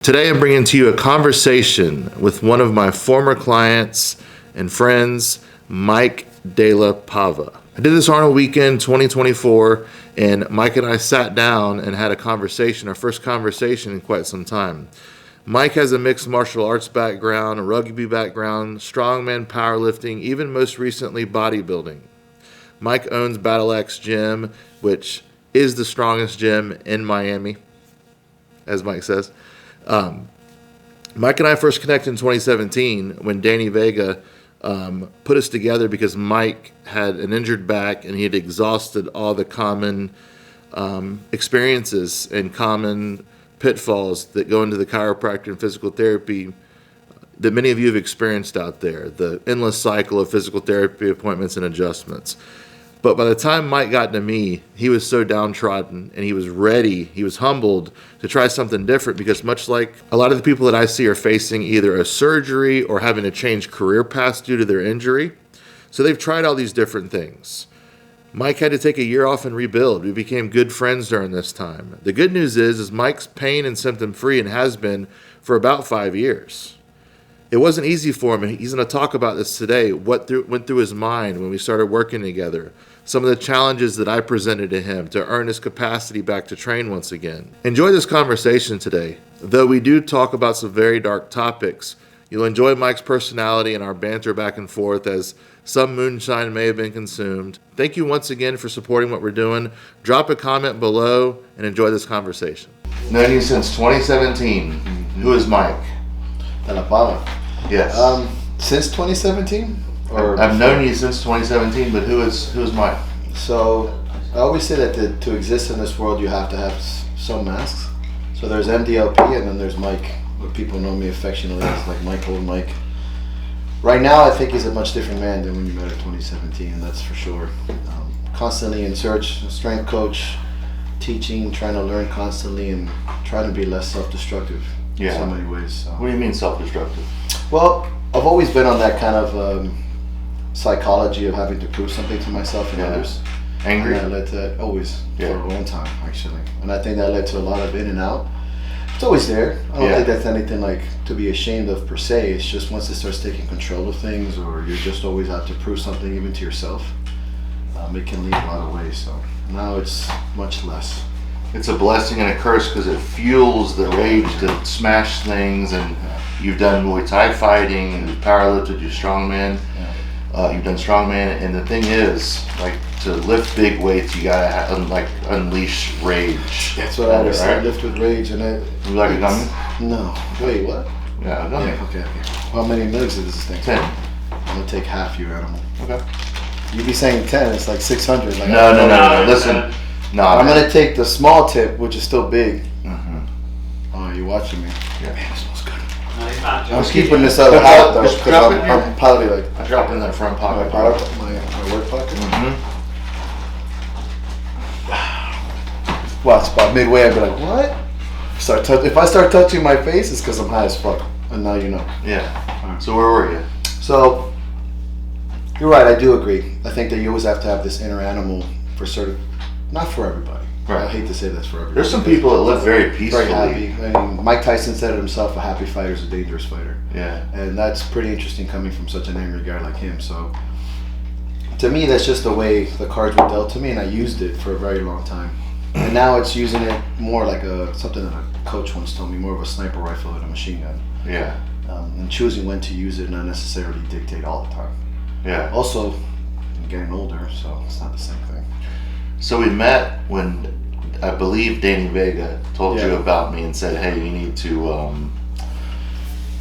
Today I'm bringing to you a conversation with one of my former clients and friends, Mike De La Pava. I did this Arnold Weekend 2024, and Mike and I sat down and had a conversation, our first conversation in quite some time. Mike has a mixed martial arts background, a rugby background, strongman, powerlifting, even most recently bodybuilding. Mike owns Battle Axe Gym, which is the strongest gym in Miami, as Mike says. Mike and I first connected in 2017 when Danny Vega put us together because Mike had an injured back and he had exhausted all the common experiences and common pitfalls that go into the chiropractic and physical therapy that many of you have experienced out there, the endless cycle of physical therapy appointments and adjustments. But by the time Mike got to me, he was so downtrodden and he was ready, he was humbled to try something different because much like a lot of the people that I see are facing either a surgery or having to change career paths due to their injury. So they've tried all these different things. Mike had to take a year off and rebuild. We became good friends during this time. The good news is Mike's pain and symptom free and has been for about 5 years. It wasn't easy for him, and he's going to talk about this today, what went through his mind when we started working together, some of the challenges that I presented to him to earn his capacity back to train once again. Enjoy this conversation today. Though we do talk about some very dark topics, you'll enjoy Mike's personality and our banter back and forth as some moonshine may have been consumed. Thank you once again for supporting what we're doing. Drop a comment below and enjoy this conversation. Known you since 2017. Who is Mike? De La Pava. Yes. Since 2017? Or I've known you since 2017, but who is Mike? So I always say that to exist in this world, you have to have some masks. So there's MDLP, and then there's Mike, what people know me affectionately as like Michael Mike. Right now, I think he's a much different man than when you met in 2017, and that's for sure. Constantly in search, a strength coach, teaching, trying to learn constantly, and trying to be less self-destructive in so many ways. So. What do you mean self-destructive? Well, I've always been on that kind of psychology of having to prove something to myself and others. Angry? And that led to always, for a long time, actually. And I think that led to a lot of in and out. It's always there. I don't think that's anything like to be ashamed of per se. It's just once it starts taking control of things, or you just always have to prove something even to yourself, it can lead a lot of ways. So now it's much less. It's a blessing and a curse because it fuels the rage to smash things. And you've done Muay Thai fighting, you've powerlifted, you're strongman. You've done strongman, and the thing is, like, to lift big weights, you gotta unleash rage. That's what I always say. Lift with rage, and you like a gummy? No. Wait, what? Yeah, a gummy. Yeah, okay. How many milligrams is this thing? 10. I'm gonna take half, you animal. Okay. You be saying 10? It's like 600. Like, no. Listen. No. I'm gonna take the small tip, which is still big. Mm-hmm. Oh, you're watching me. Yeah. Man, it smells good. I'm keeping this other hat though, because I'm probably like. I drop it in that front pocket. My work pocket? Mm-hmm. Well, it's about midway, I'd be like, what? If I start touching my face, it's because I'm high as fuck. And now you know. Yeah. So where were you? So, you're right, I do agree. I think that you always have to have this inner animal for certain, not for everybody. Right. I hate to say that's for everybody. There's some people that live very peacefully. Very happy. I mean, Mike Tyson said it himself, a happy fighter is a dangerous fighter. Yeah. And that's pretty interesting coming from such an angry guy like him. So, to me, that's just the way the cards were dealt to me, and I used it for a very long time. And now it's using it more like something that a coach once told me, more of a sniper rifle than a machine gun. Yeah. And choosing when to use it, not necessarily dictate all the time. Yeah. Also, I'm getting older, so it's not the same thing. So we met when I believe Danny Vega told you about me and said, "Hey, you need to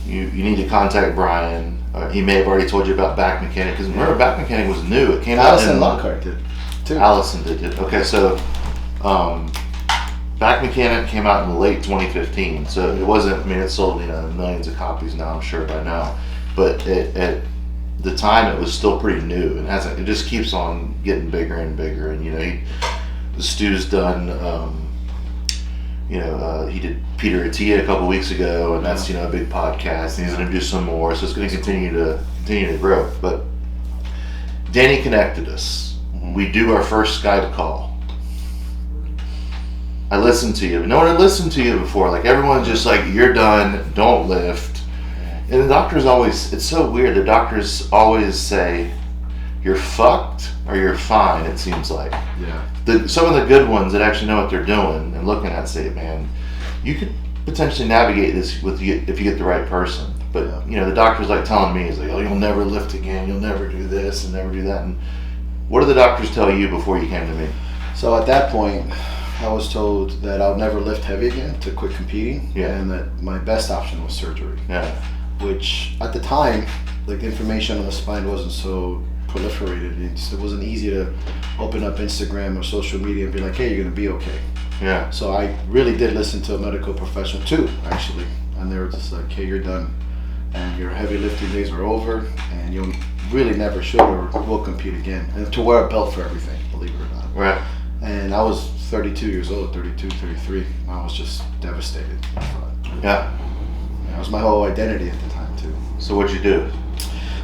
you need to contact Brian." He may have already told you about back mechanic because remember, back mechanic was new. It came Allison out. Lockhart did too. Allison did it. Okay, so back mechanic came out in late 2015. So it wasn't. I mean, it sold millions of copies now. I'm sure by now, but at the time it was still pretty new, and it just keeps on getting bigger and bigger. And Stu's done, he did Peter Attia a couple weeks ago, and that's a big podcast. And he's going to do some more, so it's going to continue to grow. But Danny connected us. Mm-hmm. We do our first Skype call. I listened to you. But no one had listened to you before. Like, everyone's just like, you're done, don't lift. And the doctors always, it's so weird, the doctors always say, you're fucked or you're fine, it seems like. Yeah. Some of the good ones that actually know what they're doing and looking at say, man, you could potentially navigate this if you get the right person. But, you know, the doctor's like telling me, he's like, oh, you'll never lift again, you'll never do this and never do that. And what did the doctors tell you before you came to me? So at that point, I was told that I'll never lift heavy again to quit competing, and that my best option was surgery. Yeah. Which at the time, like, the information on the spine wasn't so proliferated. It wasn't easy to open up Instagram or social media and be like, hey, you're gonna be okay. Yeah. So I really did listen to a medical professional too, actually, and they were just like, hey, you're done, and your heavy lifting days are over, and you'll really never should or will compete again, and to wear a belt for everything, believe it or not. Right. And I was 32 years old, 32, 33. I was just devastated. Yeah. That was my whole identity at the time too. So what'd you do?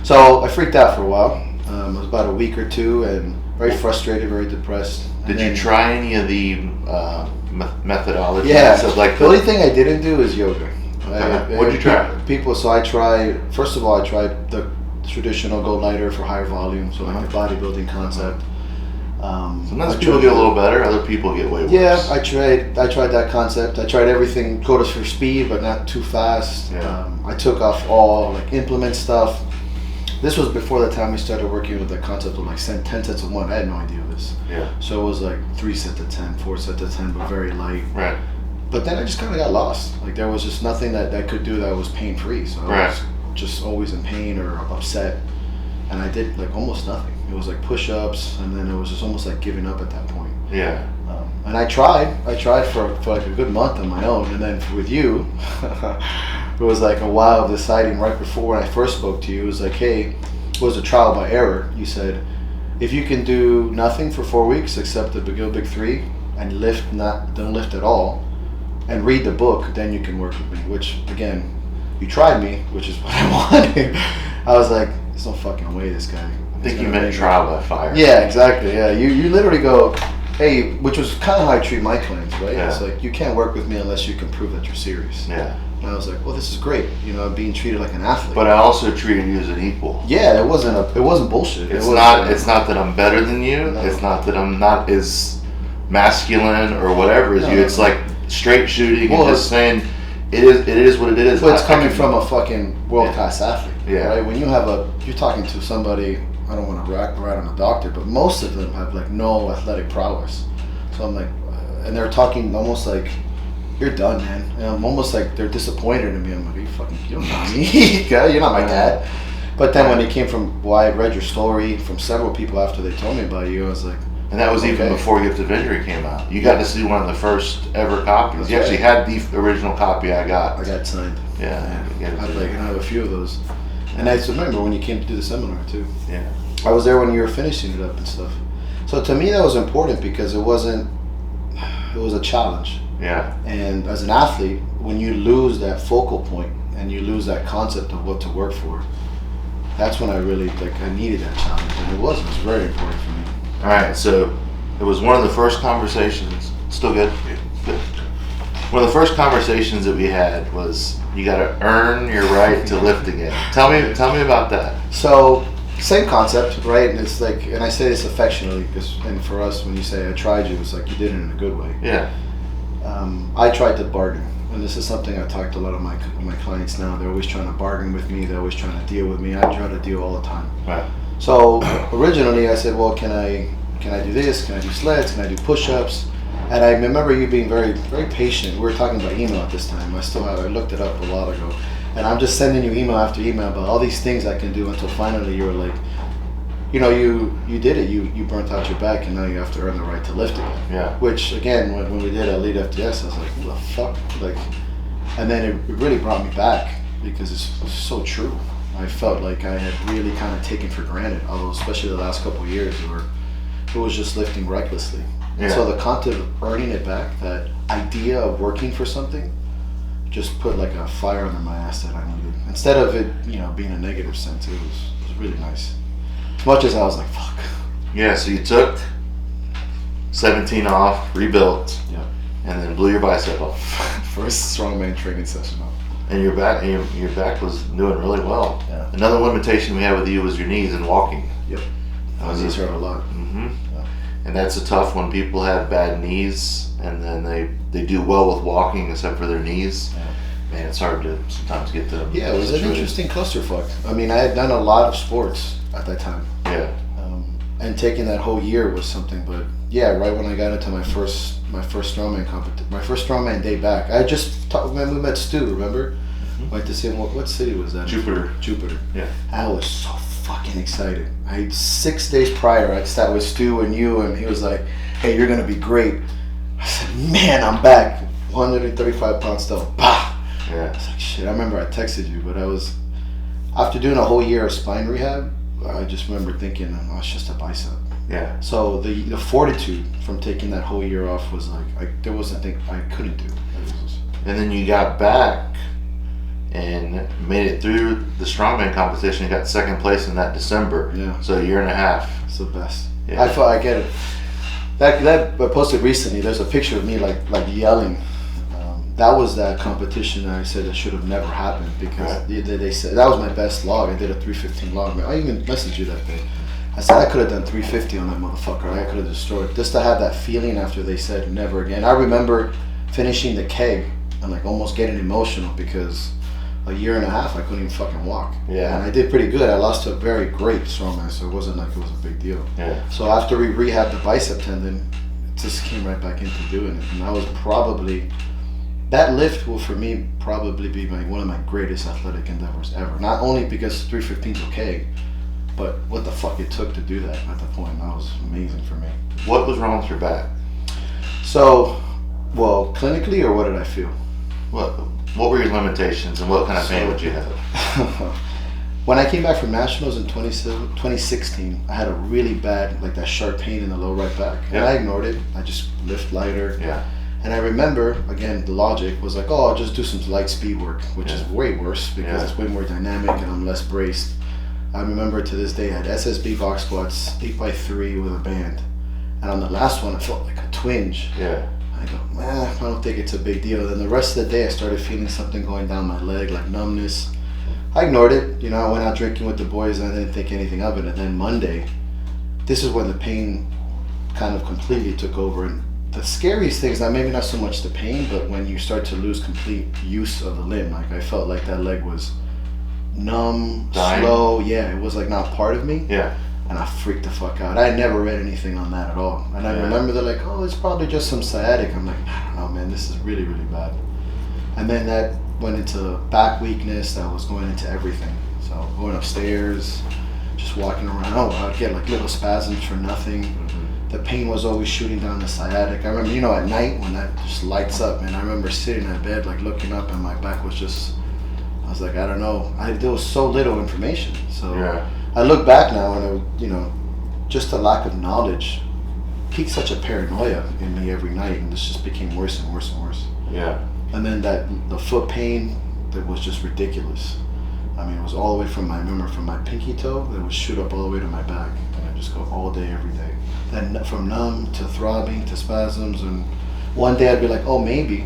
So I freaked out for a while. It was about a week or two, and very frustrated, very depressed. Did you try any of the methodologies? Yeah. So like the only thing I didn't do is yoga. What'd you try? So I tried, first of all, I tried the traditional go lighter for higher volume, so like the bodybuilding concept. Sometimes people get a little better, other people get way worse. Yeah, I tried that concept. I tried everything, go for speed, but not too fast. Yeah. I took off all like implement stuff. This was before the time we started working with the concept of like 10 sets of 1. I had no idea of this. Yeah. So it was like 3 sets of 10, 4 sets of 10, but very light. Right. But then I just kind of got lost. Like, there was just nothing that I could do that was pain free. So I was just always in pain or upset, and I did like almost nothing. It was like push-ups, and then it was just almost like giving up at that point. Yeah. And I tried for like a good month on my own, and then with you, it was like a while of deciding. Right before when I first spoke to you, it was like, hey, it was a trial by error. You said, if you can do nothing for 4 weeks except the Big 3 and don't lift at all, and read the book, then you can work with me. Which, again, you tried me, which is what I wanted. I was like, there's no fucking way this guy. I think you meant trial by fire. Yeah, exactly. Yeah, you literally go, hey, which was kind of how I treat my clients, right? Yeah. It's like, you can't work with me unless you can prove that you're serious. Yeah. And I was like, well, this is great. You know, I'm being treated like an athlete. But I also treated you as an equal. Yeah, it wasn't bullshit. It's not that I'm better than you. No. It's not that I'm not as masculine or whatever as you. It's like straight shooting and just saying it is what it is. But it's coming from a fucking world class athlete. Yeah. Right? When you're talking to somebody, I don't want to rat on a doctor, but most of them have like no athletic prowess. So I'm like, and they're talking almost like, you're done, man. And I'm almost like they're disappointed in me. I'm like, you don't know me. You're not my dad. But then when it came from, well, I read your story from several people after they told me about you, I was like, and that was even before Gift of Injury came out. You got to see one of the first ever copies. That's you actually had the original copy I got. I got signed. Yeah. I have a few of those. And I just remember when you came to do the seminar too. Yeah. I was there when you were finishing it up and stuff. So to me that was important because it was a challenge. Yeah. And as an athlete, when you lose that focal point and you lose that concept of what to work for, that's when I really I needed that challenge, and it was very important for me. All right, so it was one of the first conversations. Still good? Good. One of the first conversations that we had was you got to earn your right to lift again. Tell me about that. So same concept, right? And it's like, and I say this affectionately, and for us, when you say I tried you, it's like you did it in a good way. Yeah. I tried to bargain, and this is something I talk to a lot of my clients now. They're always trying to bargain with me. They're always trying to deal with me. I try to deal all the time. Right. So originally I said, well, can I do this? Can I do sleds? Can I do push-ups? And I remember you being very, very patient. We were talking by email at this time. I looked it up a while ago, and I'm just sending you email after email about all these things I can do until finally you were like, you know, you did it. You burnt out your back, and now you have to earn the right to lift again. Yeah. Which again, when we did Elite FTS, I was like, what the fuck? Like, and then it really brought me back because it's so true. I felt like I had really kind of taken for granted, although especially the last couple of years where it was just lifting recklessly. Yeah. So the concept of earning it back, that idea of working for something, just put like a fire under my ass that I needed. Instead of it, you know, being a negative sense, it was really nice. As much as I was like, fuck. Yeah, so you took 17 off, rebuilt. Yeah. and then blew your bicep off. First strongman training session off. And your back was doing really well. Yeah. Another limitation we had with you was your knees and walking. Yep. My knees hurt a lot. Mm-hmm. Yeah. And that's a tough when people have bad knees and then they do well with walking except for their knees. Yeah. Man, it's hard to sometimes get them. Yeah, it was an interesting clusterfuck. I mean, I had done a lot of sports at that time. Yeah. And taking that whole year was something, but yeah, right when I got into my first strongman competition, my first strongman day back, I just when we met Stu, remember? Mm-hmm. Went to see him. What city was that? Jupiter. Yeah. I was so fucking excited. 6 days prior, I'd sat with Stu and you, and he was like, "Hey, you're gonna be great." I said, "Man, I'm back. 135 pounds still." Bah. Yeah. I was like, "Shit." I remember I texted you, but I was after doing a whole year of spine rehab. I just remember thinking, "Oh, it's just a bicep." Yeah. So the fortitude from taking that whole year off was like there wasn't thing I couldn't do. And then you got back and made it through the strongman competition. You got second place in that December. Yeah. So a year and a half. It's the best. Yeah. I get it. That I posted recently. There's a picture of me like yelling. That was that competition that I said that should have never happened because Right. they said that was my best log. I did a 315 log. I even messaged you that day. I said I could have done 350 on that motherfucker. I could have destroyed. Just to have that feeling after they said never again. I remember finishing the keg and like almost getting emotional because a year and a half I couldn't even fucking walk. Yeah. And I did pretty good. I lost to a very great strongman, so it wasn't like it was a big deal. Yeah. So after we rehabbed the bicep tendon, it just came right back into doing it. And I was probably, that lift will for me probably be one of my greatest athletic endeavors ever. Not only because 315 is okay, but what the fuck it took to do that at the point. That was amazing for me. What was wrong with your back? So, well, clinically, or what did I feel? What were your limitations and what kind of pain would you have? When I came back from nationals in 2016, I had a really bad, like that sharp pain in the low right back. And Yeah. I ignored it. I just lift lighter. Yeah. And I remember, again, the logic was like, oh, I'll just do some light speed work, which is way worse because it's way more dynamic and I'm less braced. I remember to this day I had SSB box squats, 8x3 with a band. And on the last one, I felt like a twinge. Yeah. I go, I don't think it's a big deal. Then the rest of the day, I started feeling something going down my leg, like numbness. I ignored it. You know, I went out drinking with the boys and I didn't think anything of it. And then Monday, this is when the pain kind of completely took over. And the scariest thing is that maybe not so much the pain, but when you start to lose complete use of the limb. Like I felt like that leg was numb, Dying. slow. Yeah, it was like not part of me. Yeah. And I freaked the fuck out. I had never read anything on that at all. And I Yeah. remember they're like, oh, it's probably just some sciatic. I'm like, I don't know, man, this is really, really bad. And then that went into back weakness. That was going into everything. So going upstairs, just walking around, I'd get like little spasms for nothing. Mm-hmm. The pain was always shooting down the sciatic. I remember, you know, at night when that just lights up, man, I remember sitting in bed, like looking up and my back was just, I was like, I don't know. There was so little information. So Yeah. I look back now and, you know, just a lack of knowledge piqued such a paranoia in me every night, and this just became worse and worse and worse. Yeah. And then the foot pain, that was just ridiculous. I mean, it was all the way from my pinky toe, that would shoot up all the way to my back, and I just go all day, every day. Then from numb to throbbing to spasms, and one day I'd be like, oh, maybe,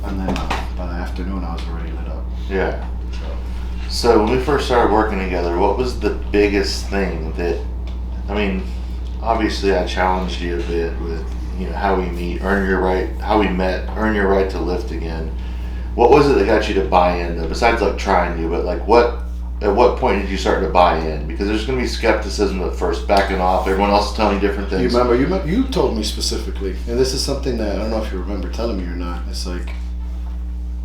and then by the afternoon I was already lit up. Yeah. So when we first started working together, what was the biggest thing that, I mean, obviously I challenged you a bit with, you know, how we meet, earn your right to lift again. What was it that got you to buy in, though, besides like trying you, but like at what point did you start to buy in? Because there's going to be skepticism at first, backing off, everyone else is telling you different things. You told me specifically, and this is something that I don't know if you remember telling me or not. It's like,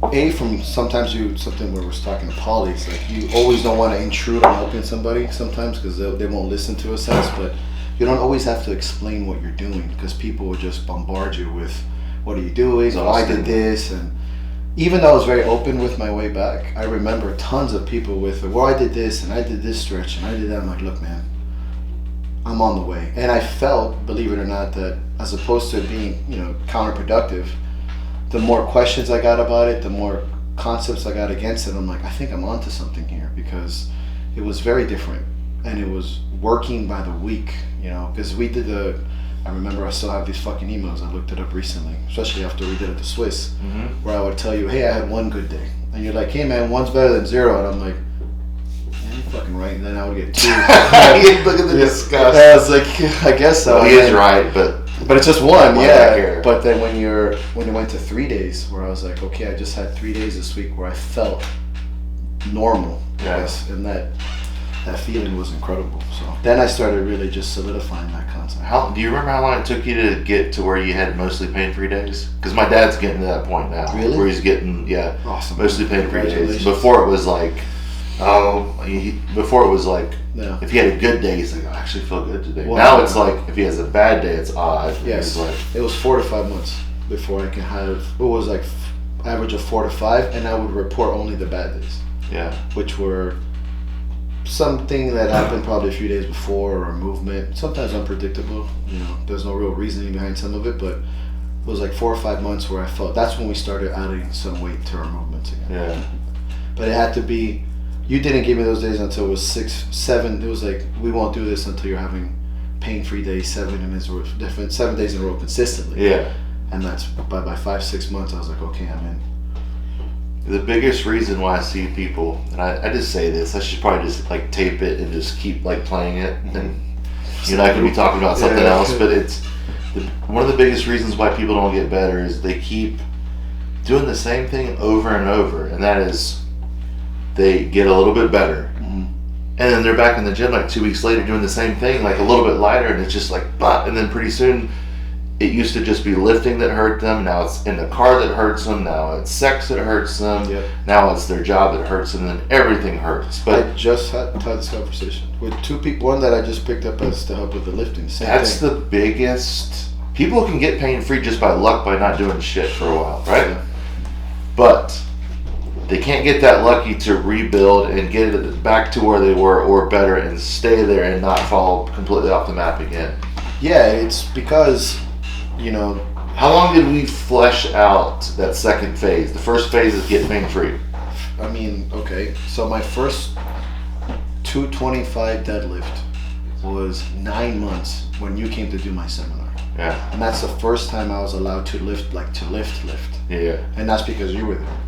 from sometimes something where we're talking to Polly, it's like you always don't want to intrude on helping somebody sometimes because they won't listen to a sense, but you don't always have to explain what you're doing because people will just bombard you with, what are you doing? Oh, I did this. And even though I was very open with my way back, I remember tons of people with, well, I did this and I did this stretch and I did that. I'm like, look, man, I'm on the way. And I felt, believe it or not, that as opposed to being, you know, counterproductive, the more questions I got about it, the more concepts I got against it. I'm like, I think I'm onto something here because it was very different and it was working by the week, you know, because I I remember I still have these fucking emails. I looked it up recently, especially after we did it to Swiss, where I would tell you, hey, I had one good day. And you're like, hey man, one's better than zero. And I'm like, yeah, you're fucking right. And then I would get two. Look at the disgust. I was like, I guess so. Well, he is right, but it's just one, yeah. But then when it went to 3 days, where I was like, okay, I just had 3 days this week where I felt normal, yes, and that feeling was incredible. So then I started really just solidifying that concept. Do you remember how long it took you to get to where you had mostly pain-free days? Because my dad's getting to that point now, where he's getting awesome, mostly pain-free days. Before it was like, if he had a good day, he's like, I actually feel good today. Well, now it's like, if he has a bad day, it's odd. Yes, it was 4 to 5 months before I can have, it was like average of 4 to 5, and I would report only the bad days. Yeah. Which were something that happened probably a few days before, or a movement, sometimes unpredictable. There's no real reasoning behind some of it, but it was like 4 or 5 months where I felt, that's when we started adding some weight to our movements again. Yeah. But it had to be, you didn't give me those days until it was 6, 7. It was like, we won't do this until you're having pain-free days, 7 days in a row consistently. Yeah. And that's by 5, 6 months, I was like, okay, I'm in. The biggest reason why I see people, and I just say this, I should probably just like tape it and just keep like playing it, and I could be talking about something else, but it's one of the biggest reasons why people don't get better is they keep doing the same thing over and over, and that is they get a little bit better, and then they're back in the gym like 2 weeks later doing the same thing, like a little bit lighter, and it's just like, and then pretty soon it used to just be lifting that hurt them. Now it's in the car that hurts them. Now it's sex that hurts them. Yep. Now it's their job that hurts them. And then everything hurts. But I just had this conversation with 2 people. One that I just picked up as to help with the lifting. That's the biggest. People can get pain free just by luck by not doing shit for a while, right? Yeah. But they can't get that lucky to rebuild and get it back to where they were or better and stay there and not fall completely off the map again. Yeah, it's because, how long did we flesh out that second phase? The first phase is get pain free. I mean, okay, so my first 225 deadlift was 9 months when you came to do my seminar. Yeah. And that's the first time I was allowed to lift. Yeah. And that's because you were there.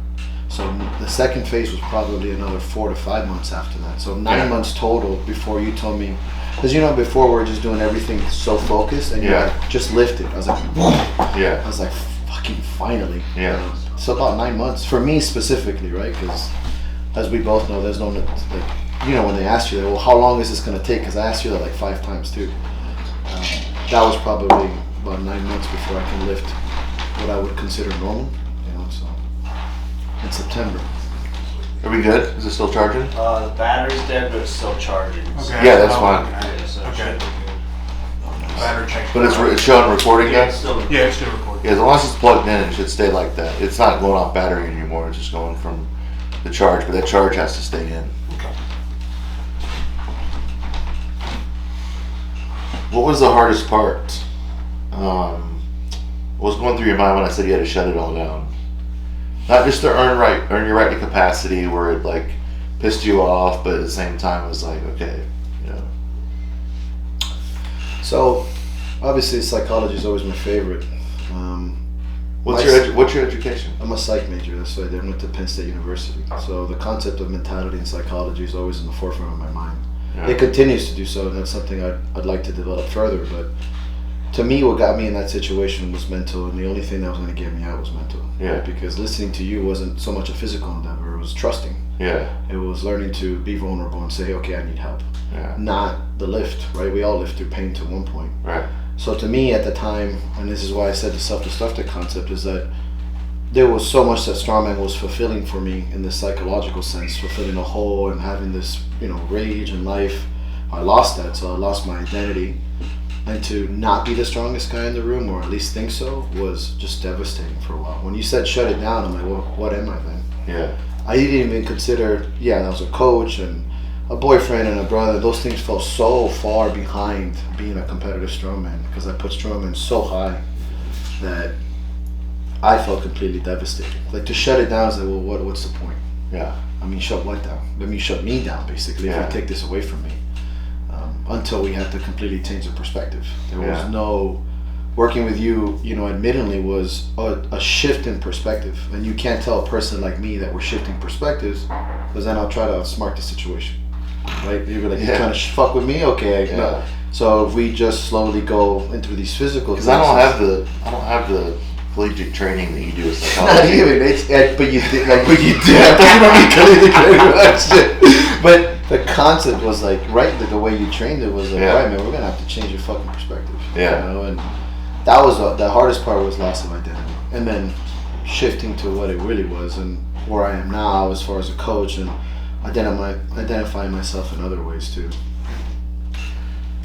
So the second phase was probably another 4 to 5 months after that. So 9 months total before you told me. Because before we were just doing everything so focused, and you're like, just lift it. I was like, whoa. Yeah. I was like, fucking finally. Yeah. So about 9 months for me specifically, right? Because as we both know, there's no when they ask you that, well, how long is this gonna take? Because I asked you that like 5 times too. That was probably about 9 months before I can lift what I would consider normal. So in September. Are we good? Is it still charging? The battery's dead, but it's still charging. Okay. Yeah, that's fine. Okay. Battery check. But it's showing recording Yeah, now? it's still recording. Yeah, it's still recording. Yeah, as long as it's plugged in, it should stay like that. It's not going off battery anymore. It's just going from the charge, but that charge has to stay in. Okay. What was the hardest part? What was going through your mind when I said you had to shut it all down? Not just to earn your right to capacity, where it like pissed you off, but at the same time it was like, okay, So, obviously, psychology is always my favorite. What's your education? I'm a psych major. That's why I went to Penn State University. So the concept of mentality and psychology is always in the forefront of my mind. Yeah. It continues to do so, and that's something I'd like to develop further. But to me, what got me in that situation was mental, and the only thing that was going to get me out was mental. Yeah. Right? Because listening to you wasn't so much a physical endeavor; it was trusting. Yeah. It was learning to be vulnerable and say, hey, okay, I need help. Yeah. Not the lift, right? We all live through pain to one point. Right. So to me at the time, and this is why I said the self-destructive concept, is that there was so much that strongman was fulfilling for me in the psychological sense, fulfilling a hole and having this, rage in life. I lost that, so I lost my identity. And to not be the strongest guy in the room, or at least think so, was just devastating for a while. When you said shut it down, I'm like, well, what am I then? Yeah. I didn't even consider, I was a coach and a boyfriend and a brother. Those things fell so far behind being a competitive strongman, because I put strongman so high that I felt completely devastated. Like, to shut it down is like, well, what's the point? Yeah. I mean, shut what down? I mean, shut me down, basically, if you take this away from me. Until we had to completely change the perspective. There was no working with you, admittedly was a shift in perspective. And you can't tell a person like me that we're shifting perspectives, because then I'll try to outsmart the situation. Right? You'll be like, you're trying to fuck with me? Okay. No. So if we just slowly go into these physical things. Because I don't have the collegiate training that you do as a not even. But you did. You don't need collegiate training for that shit. But the concept was like, right, the way you trained it was like, right, man, we're gonna have to change your fucking perspective. Yeah. And that was the hardest part, was loss of identity, and then shifting to what it really was and where I am now as far as a coach, and identifying myself in other ways too.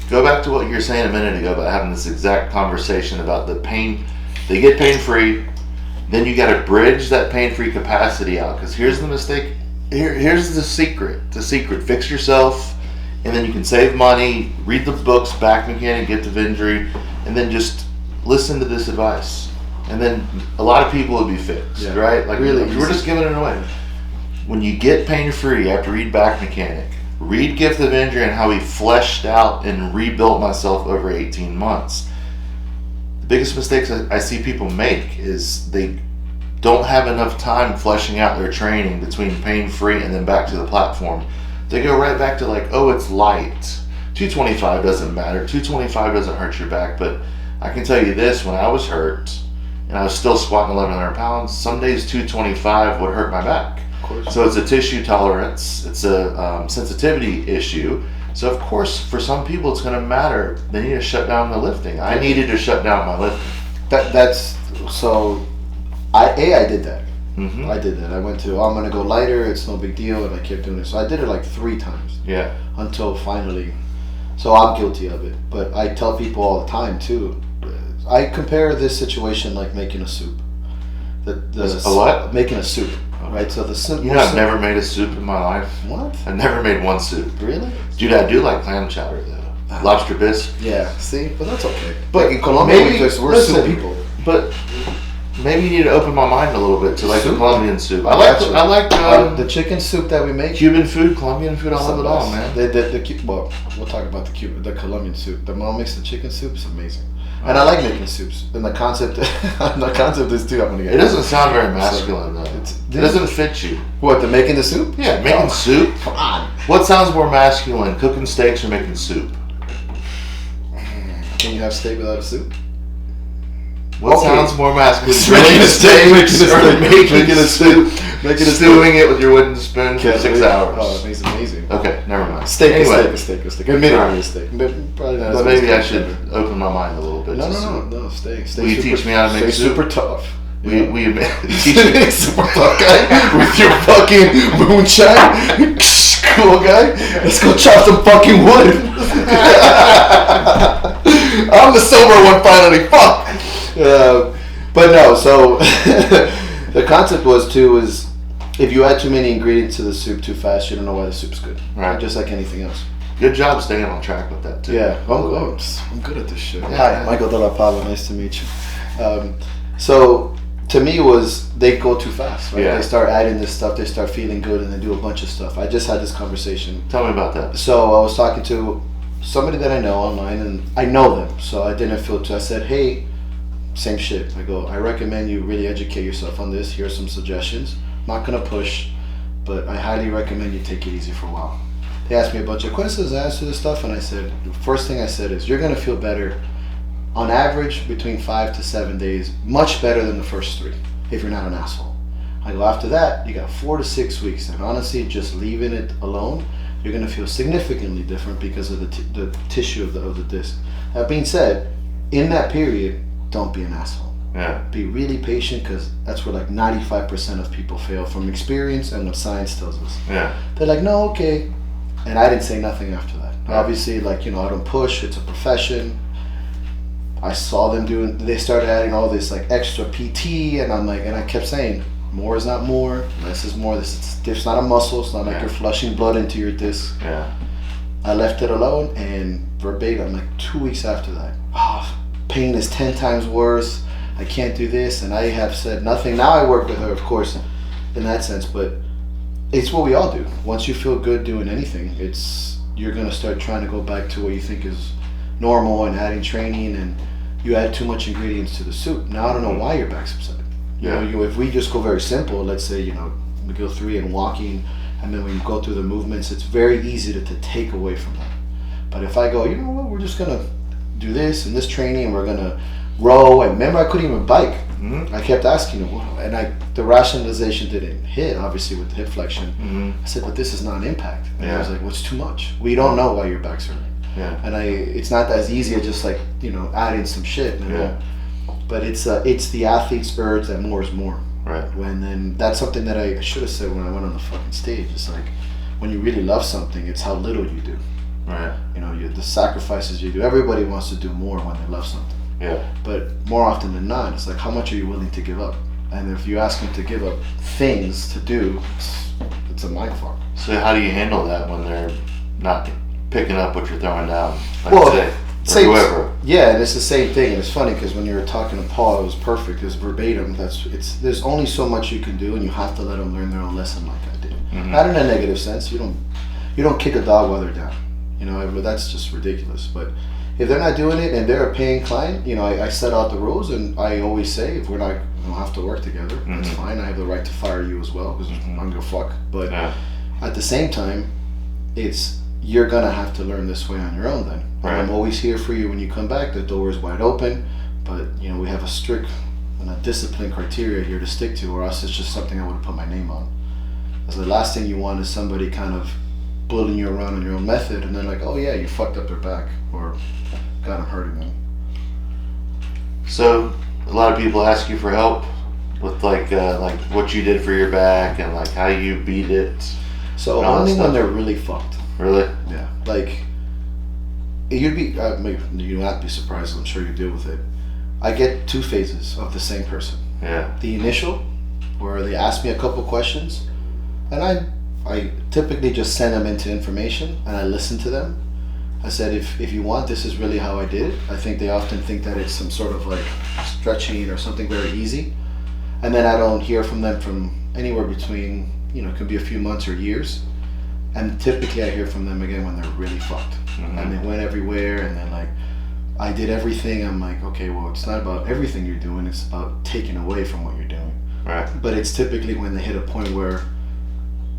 Go back to what you were saying a minute ago about having this exact conversation about the pain. They get pain-free, then you got to bridge that pain-free capacity out. Because here's the mistake. Here's the secret. Fix yourself, and then you can save money. Read the books, Back Mechanic, Gift of Injury, and then just listen to this advice. And then a lot of people will be fixed, right? Like really, we're just giving it away. When you get pain-free, you have to read Back Mechanic. Read Gift of Injury and how he fleshed out and rebuilt myself over 18 months. The biggest mistakes I see people make is they don't have enough time fleshing out their training between pain-free and then back to the platform. They go right back to like, oh, it's light. 225 doesn't matter. 225 doesn't hurt your back. But I can tell you this, when I was hurt and I was still squatting 1,100 pounds, some days 225 would hurt my back. Of course. So it's a tissue tolerance. It's a sensitivity issue. So of course, for some people, it's going to matter. They need to shut down the lifting. I needed to shut down my lifting. That's so. I did that. Mm-hmm. I did that. I went to, I'm going to go lighter. It's no big deal, and I kept doing it. So I did it like 3 times. Yeah. Until finally. So I'm guilty of it. But I tell people all the time too. I compare this situation like making a soup. A what? Making a soup. Right, so the soup. You know, I've never made a soup in my life. What? I've never made one soup. Really? Dude, I do like clam chowder though. Lobster bisque. Yeah. See, but that's okay. But like in Colombia, we're soup people. But maybe you need to open my mind a little bit to like the Colombian soup. I like the chicken soup that we make. Cuban food, Colombian food. I love it all, man. Well, we'll talk about the Colombian soup. The mom makes the chicken soup. It's amazing. And I like making soups. And the concept is too. I'm gonna get. It doesn't sound very masculine though. It doesn't fit you. What, the making the soup? Yeah, making soup. Come on. What sounds more masculine, cooking steaks or making soup? Can you have steak without a soup? What sounds more masculine? Making a steak, making a soup, stewing it with your wooden spoon for 6 hours. Oh, it's amazing. Okay, never mind. Steak. Anyway. A steak. Admittedly a steak. But probably not. But maybe I should open my mind a little bit. No, steak. Will you teach me how to make soup? Super tough. We teach me super tough guy with your fucking moonshine. Cool guy. Let's go chop some fucking wood. I'm the sober one finally. Fuck. But no. So the concept is if you add too many ingredients to the soup too fast, you don't know why the soup's good. Right. Just like anything else. Good job staying on track with that too. Yeah. I'm good at this shit. Yeah. Hi, Michael De La Pava. Nice to meet you. So to me they go too fast, right? Yeah. They start adding this stuff, they start feeling good, and they do a bunch of stuff. I just had this conversation. Tell me about that. So I was talking to somebody that I know online, and I know them, so I didn't feel too. I said, hey, same shit. I go, I recommend you really educate yourself on this. Here are some suggestions. I'm not gonna push, but I highly recommend you take it easy for a while. They asked me a bunch of questions, I answered this stuff, and I said, the first thing I said is, you're gonna feel better on average between 5 to 7 days, much better than the first 3, if you're not an asshole. I go, after that, you got 4 to 6 weeks, and honestly, just leaving it alone, you're gonna feel significantly different because of the tissue of the disc. That being said, in that period, don't be an asshole. Yeah. Be really patient, because that's where like 95% of people fail from experience and what science tells us. Yeah. They're like, no, okay. And I didn't say nothing after that. Yeah. Obviously, I don't push, it's a profession. I saw them they started adding all this like extra PT, and I kept saying, more is not more, less is more. It's not a muscle, it's not like you're flushing blood into your disc. Yeah. I left it alone, and verbatim, like 2 weeks after that, pain is 10 times worse, I can't do this, and I have said nothing. Now I work with her, of course, in that sense, but it's what we all do. Once you feel good doing anything, you're gonna start trying to go back to what you think is normal and adding training, and you add too much ingredients to the soup. Now I don't know why your back's upset. You Yeah. know, if we just go very simple, let's say, we go 3 and walking, and then we go through the movements, it's very easy to take away from that. But if I go, you know what, we're just gonna do this and this training, and we're gonna row, and remember I couldn't even bike. Mm-hmm. I kept asking him, and the rationalization didn't hit, obviously, with the hip flexion. Mm-hmm. I said, but this is not an impact. And I was Yeah. like, what's too much? We don't know why your back's hurting. Yeah. And it's not as easy as just like, adding some shit. Yeah. But it's the athlete's urge that more is more. Right. Then that's something that I should have said when I went on the fucking stage. It's like, when you really love something, it's how little you do. Right. The sacrifices you do. Everybody wants to do more when they love something. Yeah. But more often than not, it's like, how much are you willing to give up? And if you ask them to give up things to do, it's a mind fuck. So how do you handle that when they're not picking up what you're throwing down? Like Well, today, or whoever. Yeah, and it's the same thing. And it's funny because when you were talking to Paul, it was perfect. It's verbatim. There's only so much you can do, and you have to let them learn their own lesson, like I did. Mm-hmm. Not in a negative sense. You don't kick a dog while they're down. That's just ridiculous. But if they're not doing it and they're a paying client, I set out the rules, and I always say, if we don't have to work together, that's fine. I have the right to fire you as well, because I'm gonna fuck. But at the same time, you're gonna have to learn this way on your own. Then Right. I'm always here for you when you come back. The door is wide open, but we have a strict and a discipline criteria here to stick to, or else it's just something I would have put my name on. Because the last thing you want is somebody kind of bullying you around on your own method, and then like, oh yeah, you fucked up their back, or God, I'm hurting them. So a lot of people ask you for help with like what you did for your back and like how you beat it. So and all that only when stuff. they're really fucked. Really? Yeah, like you'd not be surprised. I'm sure you deal with it. I get 2 phases of the same person. Yeah. The initial, where they ask me a couple questions, and I typically just send them into information, and I listen to them. I said, if you want, this is really how I did it. I think they often think that it's some sort of like stretching or something very easy, and then I don't hear from them from anywhere between, it could be a few months or years, and typically I hear from them again when they're really fucked. Mm-hmm. And they went everywhere, and then like, I did everything. I'm like, okay, well, it's not about everything you're doing, it's about taking away from what you're doing. Right. But it's typically when they hit a point where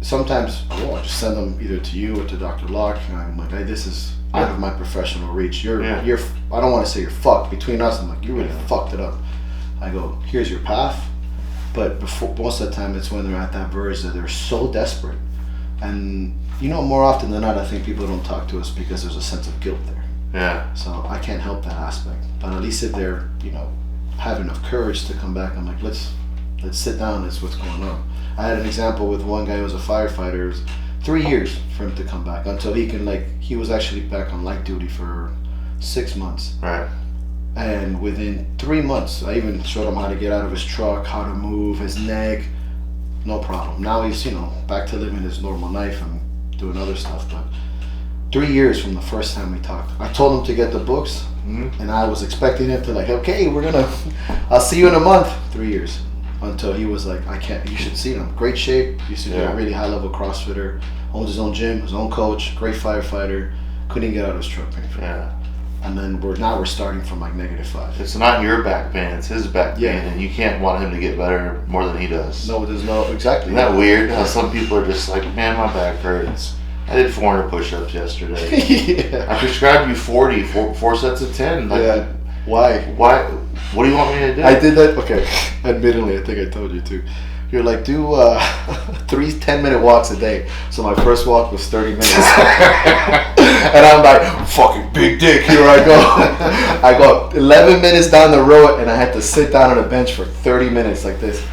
sometimes I'll just send them either to you or to Dr. Locke, and I'm like, hey, this is out of my professional reach. You're I don't want to say you're fucked. Between us, I'm like, you really fucked it up. I go, here's your path. But most of the time, it's when they're at that verge that they're so desperate. And more often than not, I think people don't talk to us because there's a sense of guilt there. Yeah. So I can't help that aspect. But at least if they're, have enough courage to come back, I'm like, let's sit down. That's what's going on. I had an example with one guy who was a firefighter. It was 3 years for him to come back until he was actually back on light duty for 6 months. Right. And within 3 months, I even showed him how to get out of his truck, how to move his neck. No problem. Now he's, back to living his normal life and doing other stuff. But 3 years from the first time we talked, I told him to get the books, and I was expecting him to like, okay, I'll see you in a month. 3 years. Until he was like, I can't, you should see him. Great shape, used to be a really high level CrossFitter, owns his own gym, his own coach, great firefighter, couldn't get out of his truck pain. Yeah. And then we're starting from like -5. It's not your back pain, it's his back pain, Yeah. and you can't want him to get better more than he does. No, there's no, exactly. Isn't that weird? How some people are just like, man, my back hurts. I did 400 push-ups yesterday. Yeah. I prescribed you 40, four sets of 10. Like, Yeah. Why? What do you want me to do? I did that. Okay. Admittedly, I think I told you too. You're like, do 3 10-minute walks a day. So my first walk was 30 minutes. And I'm like, fucking big dick, here I go. I go 11 minutes down the road, and I had to sit down on a bench for 30 minutes like this.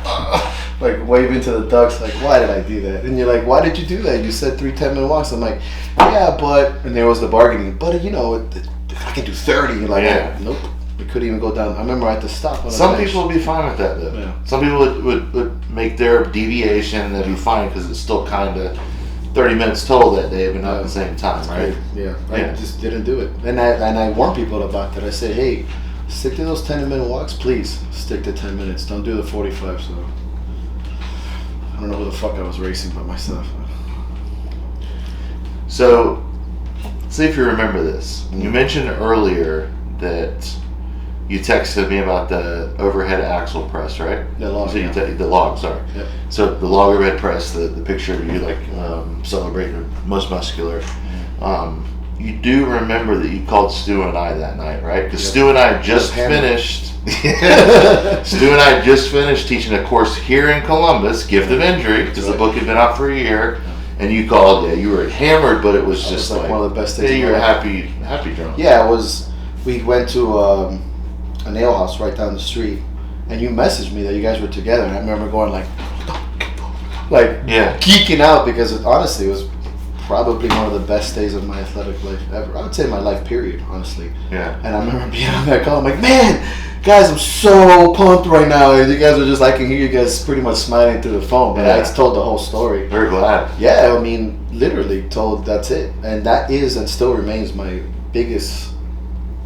Like waving to the ducks, like, why did I do that? And you're like, why did you do that? You said 3 10-minute walks. I'm like, yeah, but, and there was the bargaining, but I can do 30. You're like, nope. We couldn't even go down. I remember I had to stop on a Some bench. people would be fine with that, though. Yeah. Some people would make their deviation, they'd be fine because it's still kind of 30 minutes total that day, but not at the same time, right? Yeah. I just didn't do it. And I warn people about that. I said, hey, stick to those 10-minute walks, please. Stick to 10 minutes. Don't do the 45. So I don't know who the fuck I was racing by myself. So, see if you remember this. You mentioned earlier that you texted me about the overhead axle press, right? The log, So yeah. the log, sorry. Yep. So the log overhead press, the picture of you like celebrating most muscular. You do remember that you called Stu and I that night, right? Because Yep. Stu and I just finished. Stu and I just finished teaching a course here in Columbus, Gift of Injury, because the book had been out for a year. And you called, you were hammered, but it was just like one of the best days. Yeah, you of were my life. happy drunk. Yeah, it was. We went to a nail house right down the street, and you messaged me that you guys were together, and I remember going like Yeah. geeking out because honestly, it was probably one of the best days of my athletic life ever. I would say my life period, honestly. Yeah. And I remember being on that call. I'm like, man, guys, I'm so pumped right now. And you guys are just, I can hear you guys pretty much smiling through the phone. But Yeah. I just told the whole story. Very glad. Yeah, I mean, literally told that's it. And that is and still remains my biggest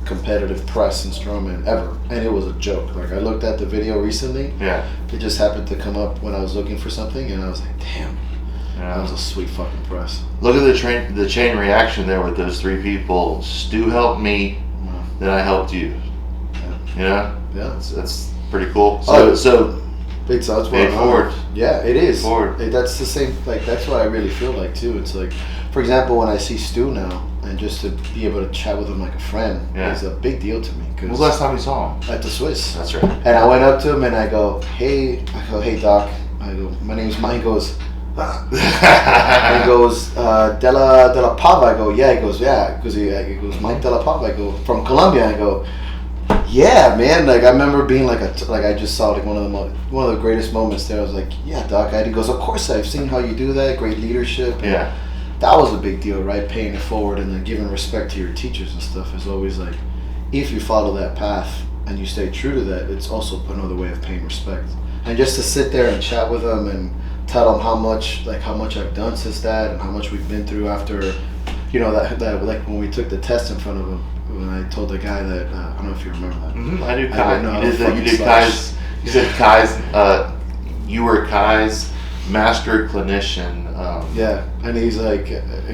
competitive press in strongman ever. And it was a joke. Like, I looked at the video recently. Yeah. It just happened to come up when I was looking for something. And I was like, damn, that was a sweet fucking press. Look at the chain reaction there with those three people. Stu helped me, then I helped you. You know? Yeah. That's pretty cool. So Big thoughts. pay it forward. Yeah, it is. Forward. That's the same. Like, that's what I really feel like too. It's like, for example, when I see Stu now, and just to be able to chat with him like a friend is a big deal to me. When was the last time you saw him? At the Swiss. That's right. And I went up to him and I go, hey Doc. I go, my name's Mike. He goes, he goes, De La Pava. I go, yeah. He goes, yeah. Because he goes, Mike De La Pava. I go, from Colombia. I go, yeah, man. Like, I remember being like I just saw like one of the greatest moments there. I was like, yeah, Doc. He goes, of course I've seen how you do that. Great leadership. And Yeah. that was a big deal, right? Paying it forward and then giving respect to your teachers and stuff is always like, if you follow that path and you stay true to that, it's also another way of paying respect. And just to sit there and chat with them and tell them how much I've done since that and how much we've been through after, you know, that like when we took the test in front of him, when I told the guy that, I don't know if you remember that. Mm-hmm. I do I Kai. don't know, You did fucking Kai's. You said Kai's. You were Kai's master clinician. Yeah, and he's like,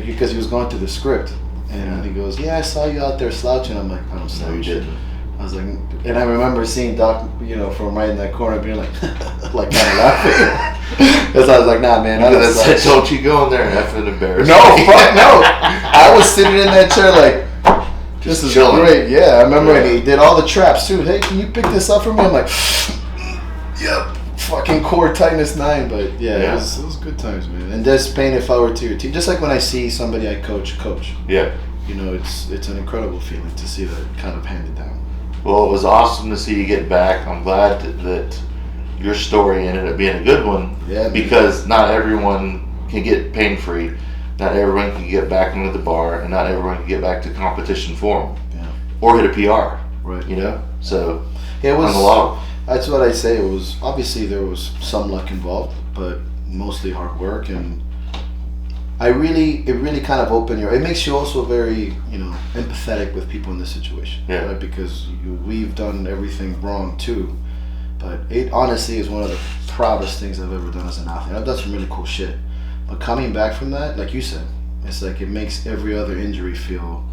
because he was going through the script, and he goes, yeah, I saw you out there slouching. I'm like, I don't slouch. No, you didn't. I was like, and I remember seeing Doc, you know, from right in that corner, being like, like kind of laughing. Because I was like, nah, man, I don't slouch. Don't you go in there and effing embarrass No, me. fuck no. I was sitting in that chair like, this is chilling. great. Yeah, I remember and he did all the traps too. Hey, can you pick this up for me? I'm like, yep. Fucking core tightness 9, but yeah. It was good times, man. And just paying it forward to your team. Just like when I see somebody I coach. Yeah. You know, it's an incredible feeling to see that kind of handed down. Well, it was awesome to see you get back. I'm glad that your story ended up being a good one. Yeah. Because not everyone can get pain-free. Not everyone can get back into the bar, and not everyone can get back to competition form. Yeah. Or hit a PR. Right. You know? So, it was on the log. That's what I say. It was obviously there was some luck involved, but mostly hard work, and it really kind of opened it makes you also very, you know, empathetic with people in this situation. Yeah. Right? Because we've done everything wrong too, but it honestly is one of the proudest things I've ever done as an athlete. I've done some really cool shit, but coming back from that, like you said, it's like it makes every other injury feel,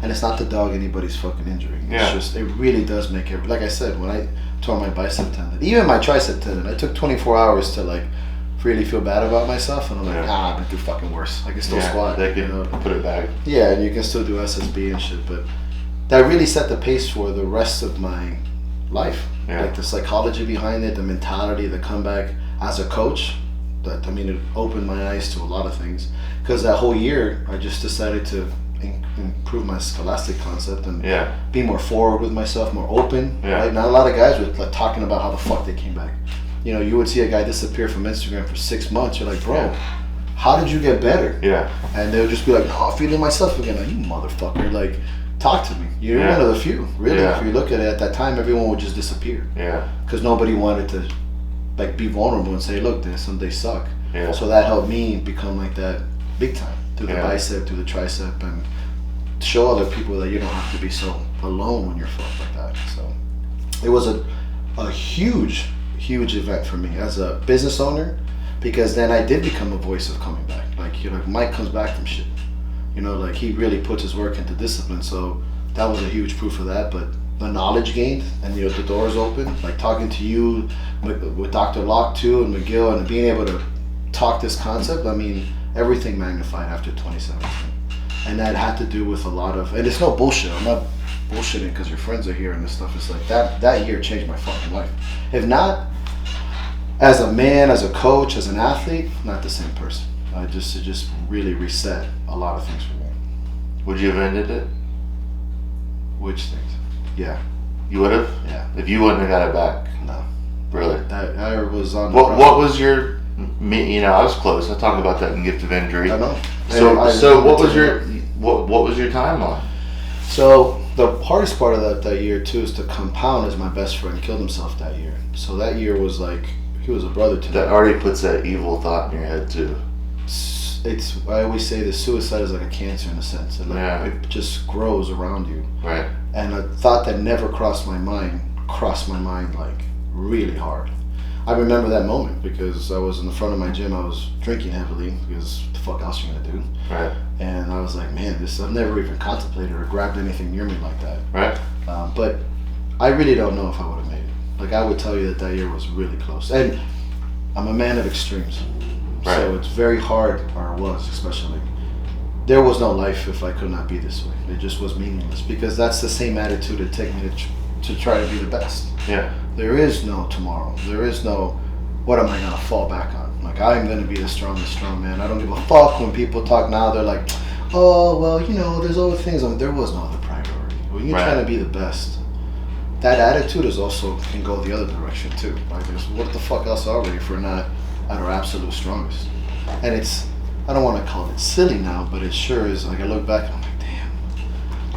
and it's not to dog anybody's fucking injury. It's just, it really does make it, like I said, when I tore my bicep tendon, even my tricep tendon, I took 24 hours to like really feel bad about myself, and I'm like, I've been through fucking worse. I can still squat. They can, you know? put it back. Yeah, and you can still do SSB and shit, but that really set the pace for the rest of my life. Yeah. Like the psychology behind it, the mentality, the comeback as a coach. That, I mean, it opened my eyes to a lot of things. Because that whole year, I just decided to improve my scholastic concept and be more forward with myself, more open. Yeah. Right? Not a lot of guys were like talking about how the fuck they came back. You know, you would see a guy disappear from Instagram for 6 months. You're like, bro, how did you get better? Yeah. And they would just be like, no, I'm feeling myself again. Like, you motherfucker, like, talk to me. You're one of the few, really. Yeah. If you look at it, at that time, everyone would just disappear. Yeah. Because nobody wanted to, like, be vulnerable and say, look, they suck. Yeah. So that helped me become like that big time. Through the Yeah. bicep, through the tricep, and show other people that you don't have to be so alone when you're fucked like that. So it was a huge event for me as a business owner, because then I did become a voice of coming back. Like, you know, Mike comes back from shit. You know, like, he really puts his work into discipline. So that was a huge proof of that. But the knowledge gained and the doors open, like talking to you with Dr. Locke too and McGill, and being able to talk this concept, I mean, everything magnified after 2017. And that had to do with a lot of, and it's no bullshit, I'm not bullshitting because your friends are here and this stuff. It's like that year changed my fucking life. If not, as a man, as a coach, as an athlete, not the same person. It just really reset a lot of things for me. Would you have ended it? Which things? Yeah. You would have? Yeah. If you wouldn't have got it back? No. Really? I was on. What was your? I was close. I talk about that in gift of injury. I know. So what was your what was your timeline? So the hardest part of that year too is to compound as my best friend killed himself that year. So that year was like he was a brother to me. That already puts that evil thought in your head too. I always say that suicide is like a cancer in a sense. It just grows around you. Right. And a thought that never crossed my mind like really hard. I remember that moment because I was in the front of my gym. I was drinking heavily because what the fuck else you gonna do? Right. And I was like, man, I've never even contemplated or grabbed anything near me like that. Right. But I really don't know if I would have made it. Like I would tell you that year was really close. And I'm a man of extremes. Right. So it's very hard, or it was especially. There was no life if I could not be this way. It just was meaningless because that's the same attitude it takes me to try to be the best. Yeah. There is no tomorrow. There is no, what am I going to fall back on? Like, I'm going to be the strongest strongman. I don't give a fuck when people talk now. They're like, oh, well, there's other things. I mean, there was no other priority. When you're trying to be the best, that attitude is also can go the other direction too. Like, what the fuck else are we if we're not at our absolute strongest? And it's, I don't want to call it silly now, but it sure is. Like, I look back and I'm like, damn.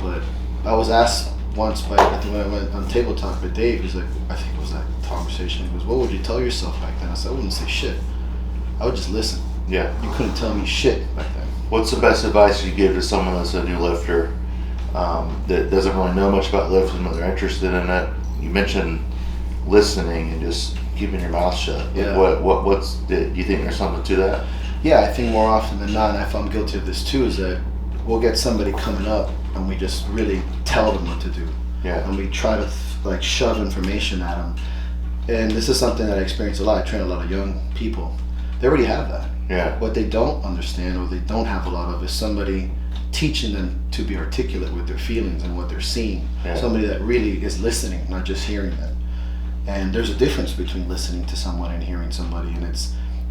But I was asked once when I went on table talk with Dave, he's like, I think it was that conversation, he goes, what would you tell yourself back then? I said, I wouldn't say shit. I would just listen. Yeah. You couldn't tell me shit back then. What's the best advice you give to someone that's a new lifter that doesn't really know much about lifting, but they're interested in it? You mentioned listening and just keeping your mouth shut. Yeah. Do you think there's something to that? Yeah, I think more often than not, and if I'm guilty of this too, is that we'll get somebody coming up and we just really tell them what to do. Yeah. And we try to shove information at them. And this is something that I experience a lot. I train a lot of young people. They already have that. Yeah. What they don't understand or they don't have a lot of is somebody teaching them to be articulate with their feelings and what they're seeing. Yeah. Somebody that really is listening, not just hearing them. And there's a difference between listening to someone and hearing somebody. And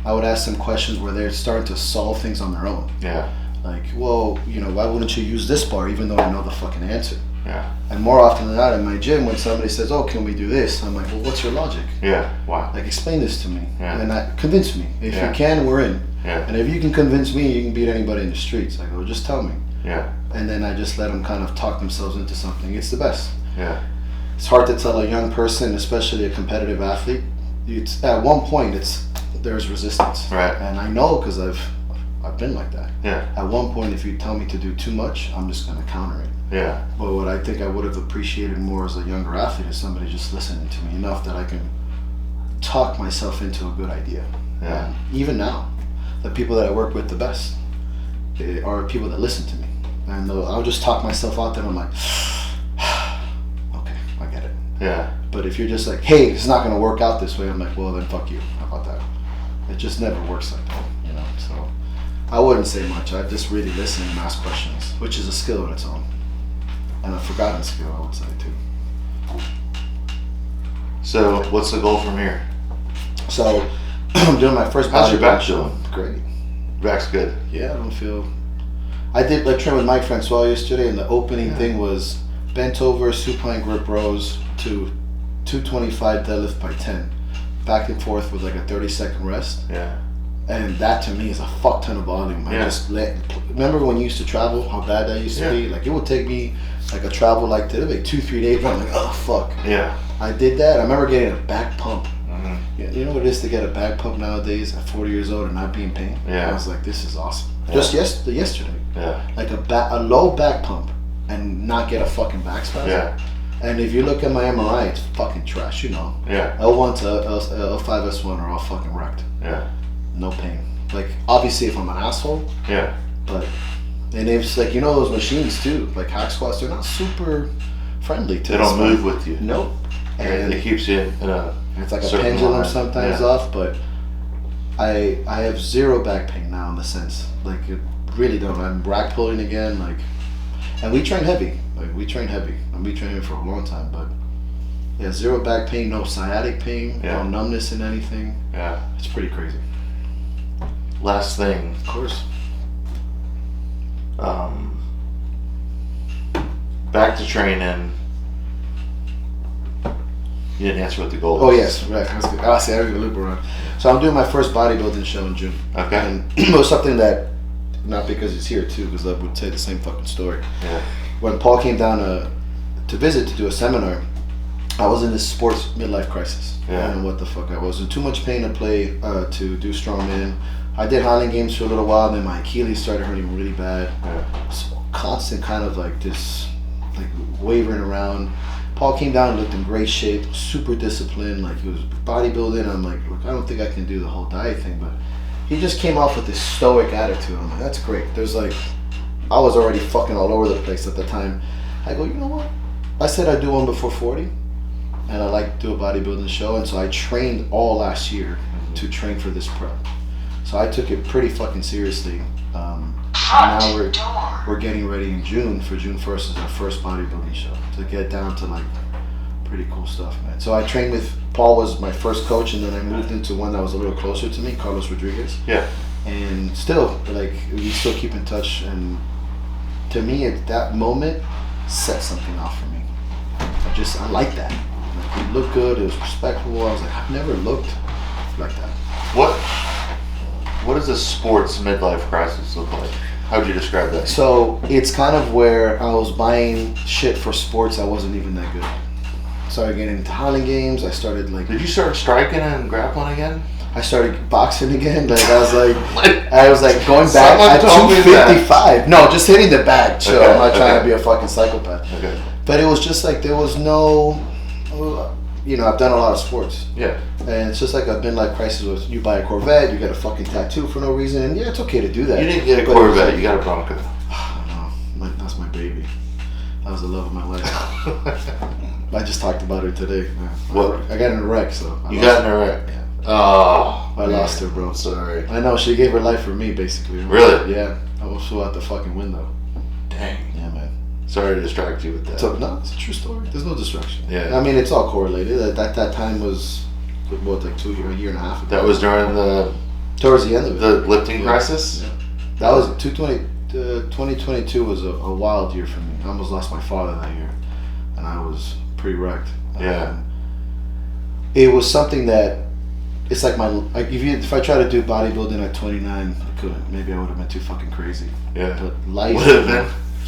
I would ask them questions where they're starting to solve things on their own. Yeah. Like, well, why wouldn't you use this bar even though I know the fucking answer? Yeah. And more often than not in my gym, when somebody says, oh, can we do this? I'm like, well, what's your logic? Yeah. Why? Like, explain this to me. Yeah. And convince me. If you can, we're in. Yeah. And if you can convince me, you can beat anybody in the streets. I go, just tell me. Yeah. And then I just let them kind of talk themselves into something. It's the best. Yeah. It's hard to tell a young person, especially a competitive athlete. At one point, there's resistance. Right. And I know because I've been like that. Yeah. At one point, if you tell me to do too much, I'm just going to counter it. Yeah. But what I think I would have appreciated more as a younger athlete is somebody just listening to me enough that I can talk myself into a good idea. Yeah. And even now, the people that I work with the best are people that listen to me. And I'll just talk myself out there and I'm like, okay, I get it. Yeah. But if you're just like, hey, it's not going to work out this way, I'm like, well, then fuck you. How about that? It just never works like that, So I wouldn't say much. I just really listen and ask questions, which is a skill in its own. And a forgotten skill, I would say, too. So, what's the goal from here? So, I'm doing my first How's your back show. doing? Great. Back's good. Yeah, I don't feel... I did train with Mike Francois yesterday, and the opening thing was bent over, supine grip rows to 225 deadlift by 10. Back and forth with like a 30-second rest. Yeah. And that to me is a fuck ton of volume. I just remember when you used to travel, how bad that used to be? Like, it would take me like a travel like today, like 2-3 days, but I'm like, oh fuck. Yeah. I did that. I remember getting a back pump. Mm-hmm. You know what it is to get a back pump nowadays at 40 years old and not be in pain? Yeah. I was like, this is awesome. Yeah. Just yesterday. Yeah. Like a low back pump and not get a fucking back spasm. Yeah. And if you look at my MRI, it's fucking trash, Yeah. L1 to L5S1 are all fucking wrecked. Yeah. No pain. Like, obviously if I'm an asshole, Yeah. but, and it's like, those machines too, like hack squats, they're not super friendly to They the don't spine. move with you. Nope. And It keeps you in a it's like a certain pendulum line. sometimes Yeah. off, but I have zero back pain now in the sense. Like, it really don't. I'm rack pulling again, like, and we train heavy. Like, we train heavy. And we trained for a long time, but yeah, zero back pain, no sciatic pain, Yeah. no numbness in anything. Yeah. It's pretty crazy. Last thing. Of course. Back to training. You didn't answer what the goal Oh is. yes, right. I see. I was gonna loop around. So I'm doing my first bodybuilding show in June. Okay. And it was something that, not because he's here too, because I would say the same fucking story. Yeah. When Paul came down to visit to do a seminar, I was in this sports midlife crisis. Yeah. I don't know what the fuck I was. In too much pain to play to do strongman. I did Highland Games for a little while, then my Achilles started hurting really bad. Yeah. So constant kind of like this, like wavering around. Paul came down, looked in great shape, super disciplined, like he was bodybuilding. I'm like, look, I don't think I can do the whole diet thing, but he just came off with this stoic attitude. I'm like, that's great. There's like, I was already fucking all over the place at the time. I go, you know what? I said I'd do one before 40, and I like to do a bodybuilding show, and so I trained all last year to train for this prep. So I took it pretty fucking seriously. Now we're getting ready in June. For June 1st is our first bodybuilding show to get down to like pretty cool stuff, man. So I trained with Paul, was my first coach, and then I moved into one that was a little closer to me, Carlos Rodriguez. Yeah. And still, like, we still keep in touch. And to me, at that moment, set something off for me. I like that. Like, it looked good. It was respectful. I was like, I've never looked like that. What does a sports midlife crisis look like? How would you describe that? So it's kind of where I was buying shit for sports I wasn't even that good at. Started getting into Highland Games. I started like, Did you start striking and grappling again? I started boxing again. Like I was like going back Someone at told me that. 255. No, just hitting the bag. Chill. Okay, I'm not trying okay. to be a fucking psychopath. Okay. But it was just like there was no, I've done a lot of sports. Yeah. And it's just like a midlife crisis was you buy a Corvette, you get a fucking tattoo for no reason, and yeah, it's okay to do that. You didn't get a But it was Corvette, like, you got a Bronco. I don't know. That's my baby. That was the love of my life. I just talked about her today. Yeah. What? I got in a wreck, so I You lost got in her. a wreck? Yeah. Oh. I lost her, bro. I'm sorry. I know, she gave her life for me, basically. Really? Yeah. I almost flew out the fucking window. Dang. Yeah, man. Sorry to distract you with that. So, no, it's a true story. There's no distraction. Yeah. I mean, it's all correlated. That time was, what, like a year and a half ago. That was during the Towards the end of it. lifting Yeah. crisis? Yeah. That was 2022 was a wild year for me. I almost lost my father that year, and I was pretty wrecked. Yeah. It was something that it's like if I try to do bodybuilding at 29, I couldn't. Maybe I would have been too fucking crazy. Yeah. But life, Would have been.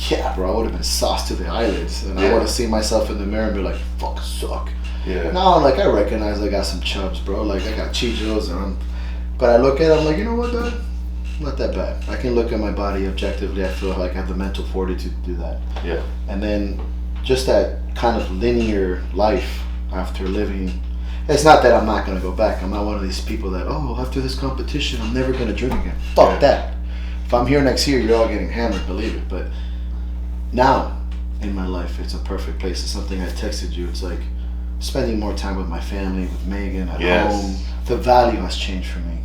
yeah, bro, I would have been sauced to the eyelids, and I Yeah. would have seen myself in the mirror and be like, "Fuck, I suck." Yeah. Now I'm like, I recognize I got some chubs, bro. Like I got Cheetos, but I look at it, I'm like, you know what, dad? Not that bad. I can look at my body objectively. I feel like I have the mental fortitude to do that. Yeah. And then just that kind of linear life after living. It's not that I'm not gonna go back. I'm not one of these people that, after this competition, I'm never gonna drink again. Fuck Yeah. that. If I'm here next year, you're all getting hammered, believe it. But now in my life, it's a perfect place. It's something I texted you. It's like spending more time with my family, with Megan at Yes. home. The value has changed for me.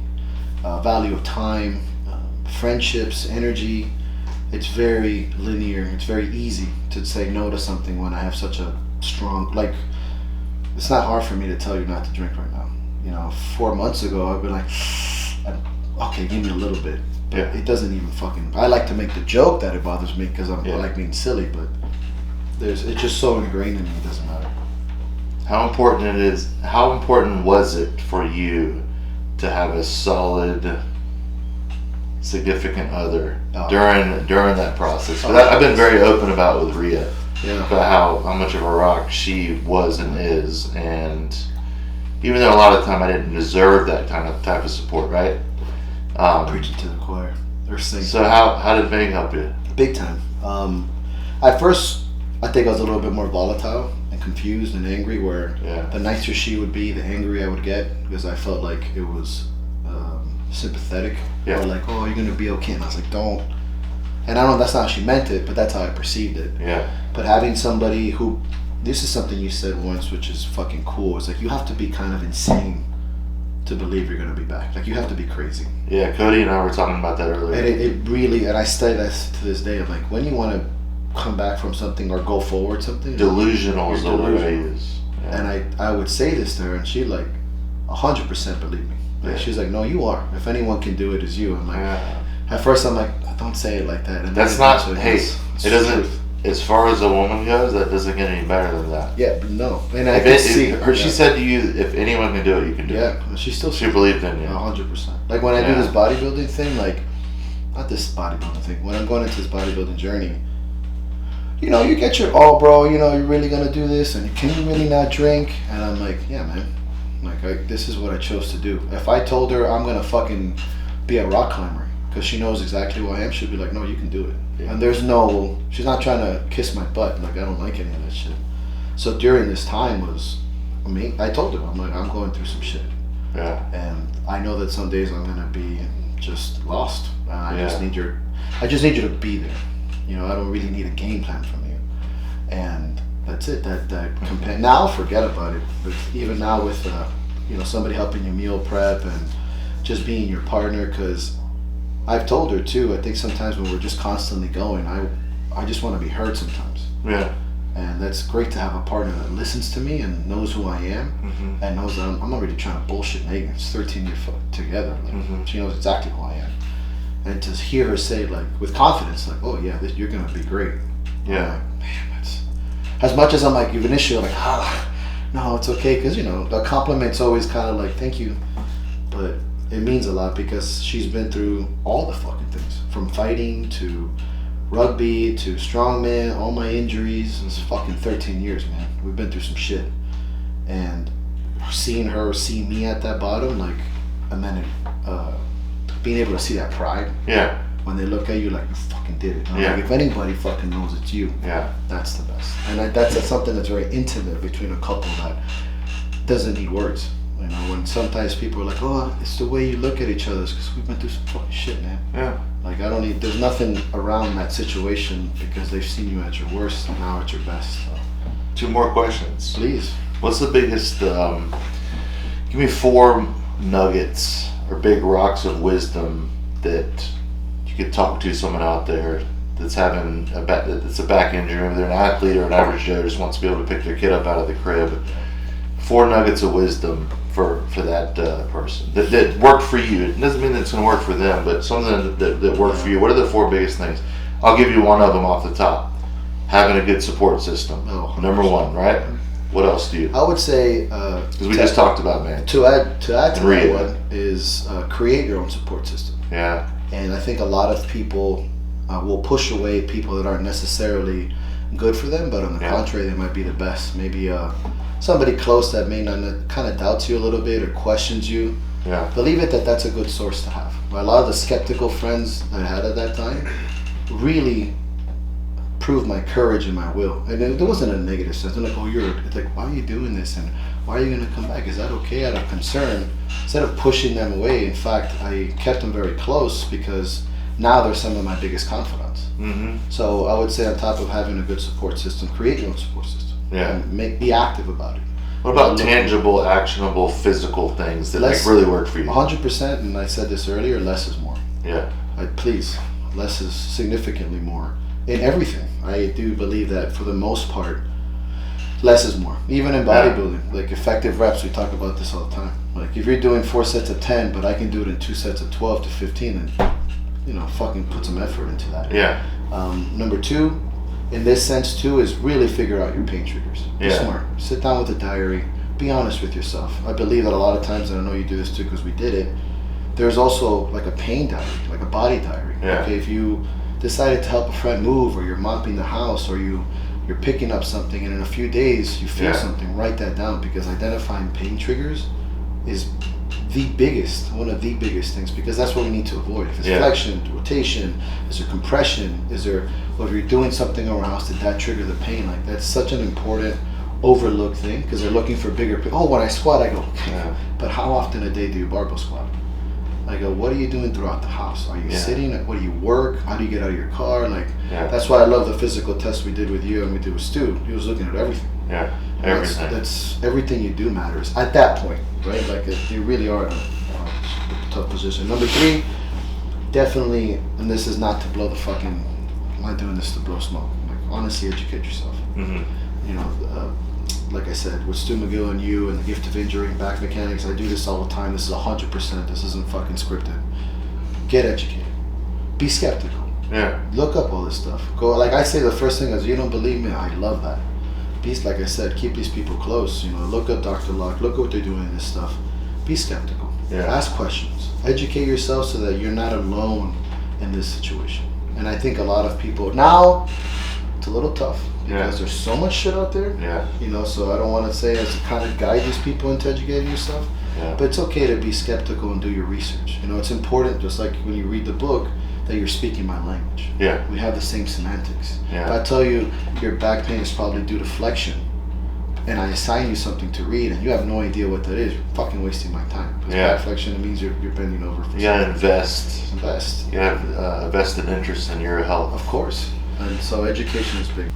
Value of time, friendships, energy. It's very linear. It's very easy to say no to something when I have such a strong, like, it's not hard for me to tell you not to drink right now. 4 months ago, I'd be like, okay, give me a little bit. But Yeah. it doesn't even fucking, I like to make the joke that it bothers me because I Yeah. like being silly, but it's just so ingrained in me, it doesn't matter. How important was it for you to have a solid significant other during that process? 'Cause I've been very open about with Rhea Yeah. about how much of a rock she was and is, and even though a lot of the time I didn't deserve that type of support, right? Preaching to the choir. They're singing. So how did Meg help you? Big time. At first, I think I was a little bit more volatile and confused and angry, where Yeah. the nicer she would be, the angrier I would get, because I felt like it was sympathetic. Yeah. Or like, oh, you're going to be okay. And I was like, don't. And I don't know, that's not how she meant it, but that's how I perceived it. Yeah. But having somebody who, this is something you said once, which is fucking cool. It's like you have to be kind of insane to believe you're gonna be back. Like you have to be crazy. Yeah, Cody and I were talking about that earlier. And it really, and I say that to this day, of like when you want to come back from something or go forward something. Delusional is the word I delusional. use. Yeah. And I would say this to her, and she like 100% believed me. Like Yeah. she's like, no, you are. If anyone can do it, it's you. I'm like, Yeah. at first I'm like, don't say it like that. And That's then not, eventually hey, it's it doesn't, truth. as far as a woman goes, that doesn't get any better than that. Yeah, but no. And I If can it, see her, she said to you, if anyone can do it, you can do it. Yeah, she still She believed in you. 100%. Like when I do Yeah. this bodybuilding thing, like, not this bodybuilding thing, when I'm going into this bodybuilding journey, you know, you get your, oh bro, you know, you're really gonna do this, and can you really not drink? And I'm like, yeah, man. Like, this is what I chose to do. If I told her I'm gonna fucking be a rock climber, because she knows exactly who I am, she'd be like, no, you can do it. Yeah. And there's no, she's not trying to kiss my butt. Like, I don't like any of that shit. So during this time was, I told her, I'm like, I'm going through some shit. Yeah. And I know that some days I'm gonna be just lost. I just Yeah. need you to be there. You know, I don't really need a game plan from you. And that's it. Now forget about it. But even now with you know, somebody helping you meal prep and just being your partner, because I've told her too. I think sometimes when we're just constantly going, I just want to be heard sometimes. Yeah. And that's great to have a partner that listens to me and knows who I am, Mm-hmm. and knows that I'm not really trying to bullshit Megan. It's 13 years together. Like, Mhm. she knows exactly who I am. And to hear her say, like, with confidence, like, oh yeah, you're gonna be great. Yeah. I'm like, man, that's, as much as I'm like, you've initially like, no, it's okay, because, you know, a compliment's always kind of like, thank you, but it means a lot because she's been through all the fucking things, from fighting to rugby to strongman, all my injuries. It's fucking 13 years, man. We've been through some shit. And seeing her see me at that bottom, like, and then being able to see that pride Yeah. when they look at you like, you fucking did it. I'm Yeah. like, if anybody fucking knows it's you, Yeah. that's the best. And that's something that's very intimate between a couple that doesn't need words. You know, when sometimes people are like, oh, it's the way you look at each other, because we've been through some fucking shit, man. Yeah. Like, there's nothing around that situation because they've seen you at your worst and now at your best. So, 2 more questions. please. What's the biggest, give me 4 nuggets or big rocks of wisdom that you could talk to someone out there that's having that's a back injury, maybe they're an athlete or an average Joe just wants to be able to pick their kid up out of the crib. 4 nuggets of wisdom for that person that worked for you. It doesn't mean that it's going to work for them, but something that worked for you. What are the 4 biggest things? I'll give you one of them off the top. Having a good support system. Oh, Number 1, right? What else do you? I would say, Because we just talked about, man. to add to that Read. one is create your own support system. Yeah. And I think a lot of people will push away people that aren't necessarily good for them, but on the Yeah. contrary, they might be the best. Maybe somebody close that may not kind of doubts you a little bit or questions you. Yeah. Believe it that that's a good source to have. A lot of the skeptical friends that I had at that time really proved my courage and my will. And it wasn't a negative sense. They're like, oh, it's like, why are you doing this? And why are you going to come back? Is that okay? Out of concern. Instead of pushing them away, in fact, I kept them very close because now they're some of my biggest confidants. Mm-hmm. So I would say on top of having a good support system, create your own support system. Yeah. And be active about it. What about tangible, actionable, physical things that Less- really work for you? 100%, and I said this earlier, less is more. Yeah. Please, less is significantly more in everything. I do believe that for the most part, less is more. Even in bodybuilding, like effective reps, we talk about this all the time. Like if you're doing 4 sets of 10, but I can do it in 2 sets of 12 to 15, then, you know, fucking put some effort into that. Yeah. Number 2, in this sense too, is really figure out your pain triggers. Be Yeah. smart. Sit down with a diary. Be honest with yourself. I believe that a lot of times, and I know you do this too because we did it, there's also like a pain diary, like a body diary. Yeah. Okay, if you decided to help a friend move, or you're mopping the house, or you're picking up something, and in a few days you feel Yeah. something, write that down, because identifying pain triggers is one of the biggest things, because that's what we need to avoid. If it's Yeah. flexion, rotation, is there compression, if you're doing something around the house, did that trigger the pain? Like, that's such an important overlooked thing, because they're looking for bigger when I squat, I go, okay, Yeah. but how often a day do you barbell squat? I go, what are you doing throughout the house? Are you Yeah. sitting? What do you work? How do you get out of your car? Like, Yeah. that's why I love the physical test we did with you and we did with Stu. He was looking at everything. Yeah. And Everything. That's everything you do matters at that point, right? Like, you really are in a tough position. Number 3, definitely, and this is not to blow the fucking, I'm not doing this to blow smoke. Like, honestly, educate yourself. Mm-hmm. You know, like I said, with Stu McGill and you and the gift of injury and back mechanics, I do this all the time. This is 100%. This isn't fucking scripted. Get educated. Be skeptical. Yeah. Look up all this stuff. Go, like I say, the first thing is, you don't believe me? I love that. Like I said, keep these people close. You know, look up Dr. Locke. Look at what they're doing in this stuff. Be skeptical. Yeah. Ask questions. Educate yourself so that you're not alone in this situation. And I think a lot of people now, it's a little tough because there's so much shit out there. Yeah. You know, so I don't want to say as to kind of guide these people into educating yourself. Yeah. But it's okay to be skeptical and do your research. You know, it's important, just like when you read the book, that you're speaking my language. Yeah. We have the same semantics. Yeah. If I tell you your back pain is probably due to flexion, and I assign you something to read, and you have no idea what that is, you're fucking wasting my time. Because Yeah. back flexion, it means you're bending over for You gotta invest. something. Invest. You have a vested interest in your health. Of course. And so education is big.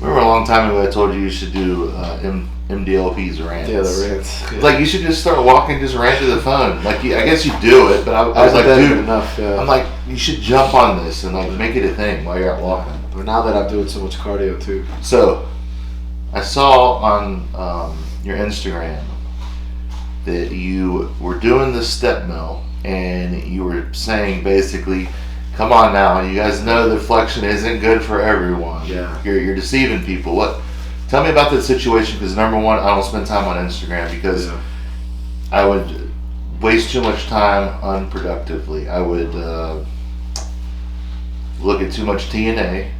Remember a long time ago I told you should do MDLP's rants. Yeah, the rants. Yeah. Like you should just start walking, just rant to the phone. Like I guess you do it, but I was like, dude, enough. Yeah. I'm like, you should jump on this and like make it a thing while you're out walking. But now that I'm doing so much cardio too. So, I saw on your Instagram that you were doing the step mill and you were saying basically, come on now, you guys know that flexion isn't good for everyone. Yeah. You're deceiving people. Tell me about that situation, because number one, I don't spend time on Instagram because I would waste too much time unproductively. I would look at too much TNA.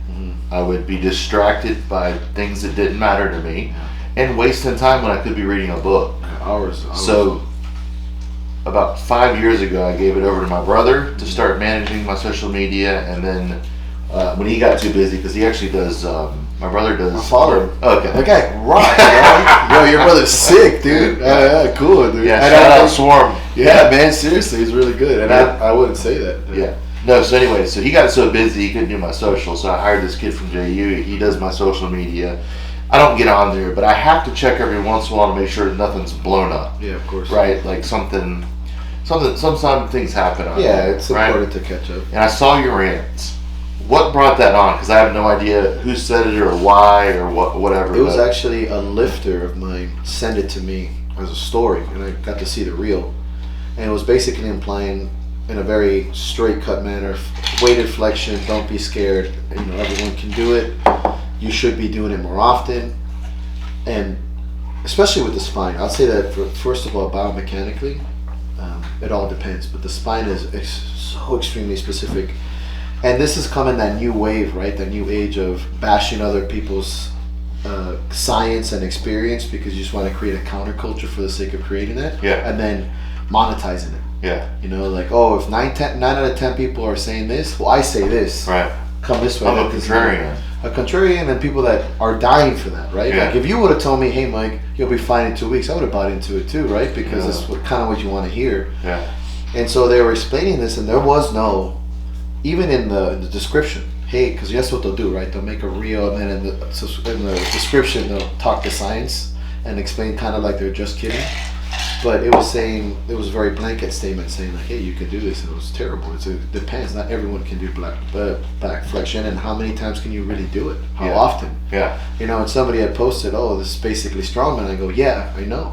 I would be distracted by things that didn't matter to me, and wasting time when I could be reading a book. Hours. So, about 5 years ago, I gave it over to my brother to start managing my social media, and then when he got too busy, because he actually does, my brother does. My father. Okay. That guy rocks, bro. Yo, your brother's sick, dude. Yeah, cool, dude. Yeah, And shout I out think- Swarm. Yeah, man, seriously, he's really good. And Yeah. I wouldn't say that. Yeah. No, so anyway, so he got so busy he couldn't do my social, so I hired this kid from JU. He does my social media. I don't get on there, but I have to check every once in a while to make sure that nothing's blown up. Yeah, of course. Right? Like sometimes things happen on Yeah, there, it's right? important to catch up. And I saw your rants. What brought that on? Because I have no idea who said it or why or whatever. It was but- actually a lifter of mine sent it to me as a story, and I got to see the reel. And it was basically implying, in a very straight cut manner, weighted flexion, don't be scared. You know, everyone can do it. You should be doing it more often. And especially with the spine, I'll say that first of all, biomechanically, it all depends. But the spine is so extremely specific. And this is coming that new wave, right? That new age of bashing other people's science and experience because you just want to create a counterculture for the sake of creating it. Yeah. And then monetizing it. Yeah. You know, like, oh, if 9 out of 10 people are saying this, well, I say this. Right. Come this way. I'm a That is contrarian. a contrarian, and people that are dying for that, right? Yeah. Like if you would have told me, hey Mike, you'll be fine in 2 weeks, I would have bought into it too, right? Because Yeah. that's kind of what you want to hear. Yeah. And so they were explaining this, and there was no, even in the description, hey, because guess what they'll do, right? They'll make a reel, and then in the description they'll talk the science and explain kind of like they're just kidding. But it was saying, it was a very blanket statement saying like, hey, you can do this, and it was terrible. It depends. Not everyone can do back flexion, and how many times can you really do it? How Yeah. often? Yeah. You know, and somebody had posted, oh, this is basically strongman. I go, yeah, I know.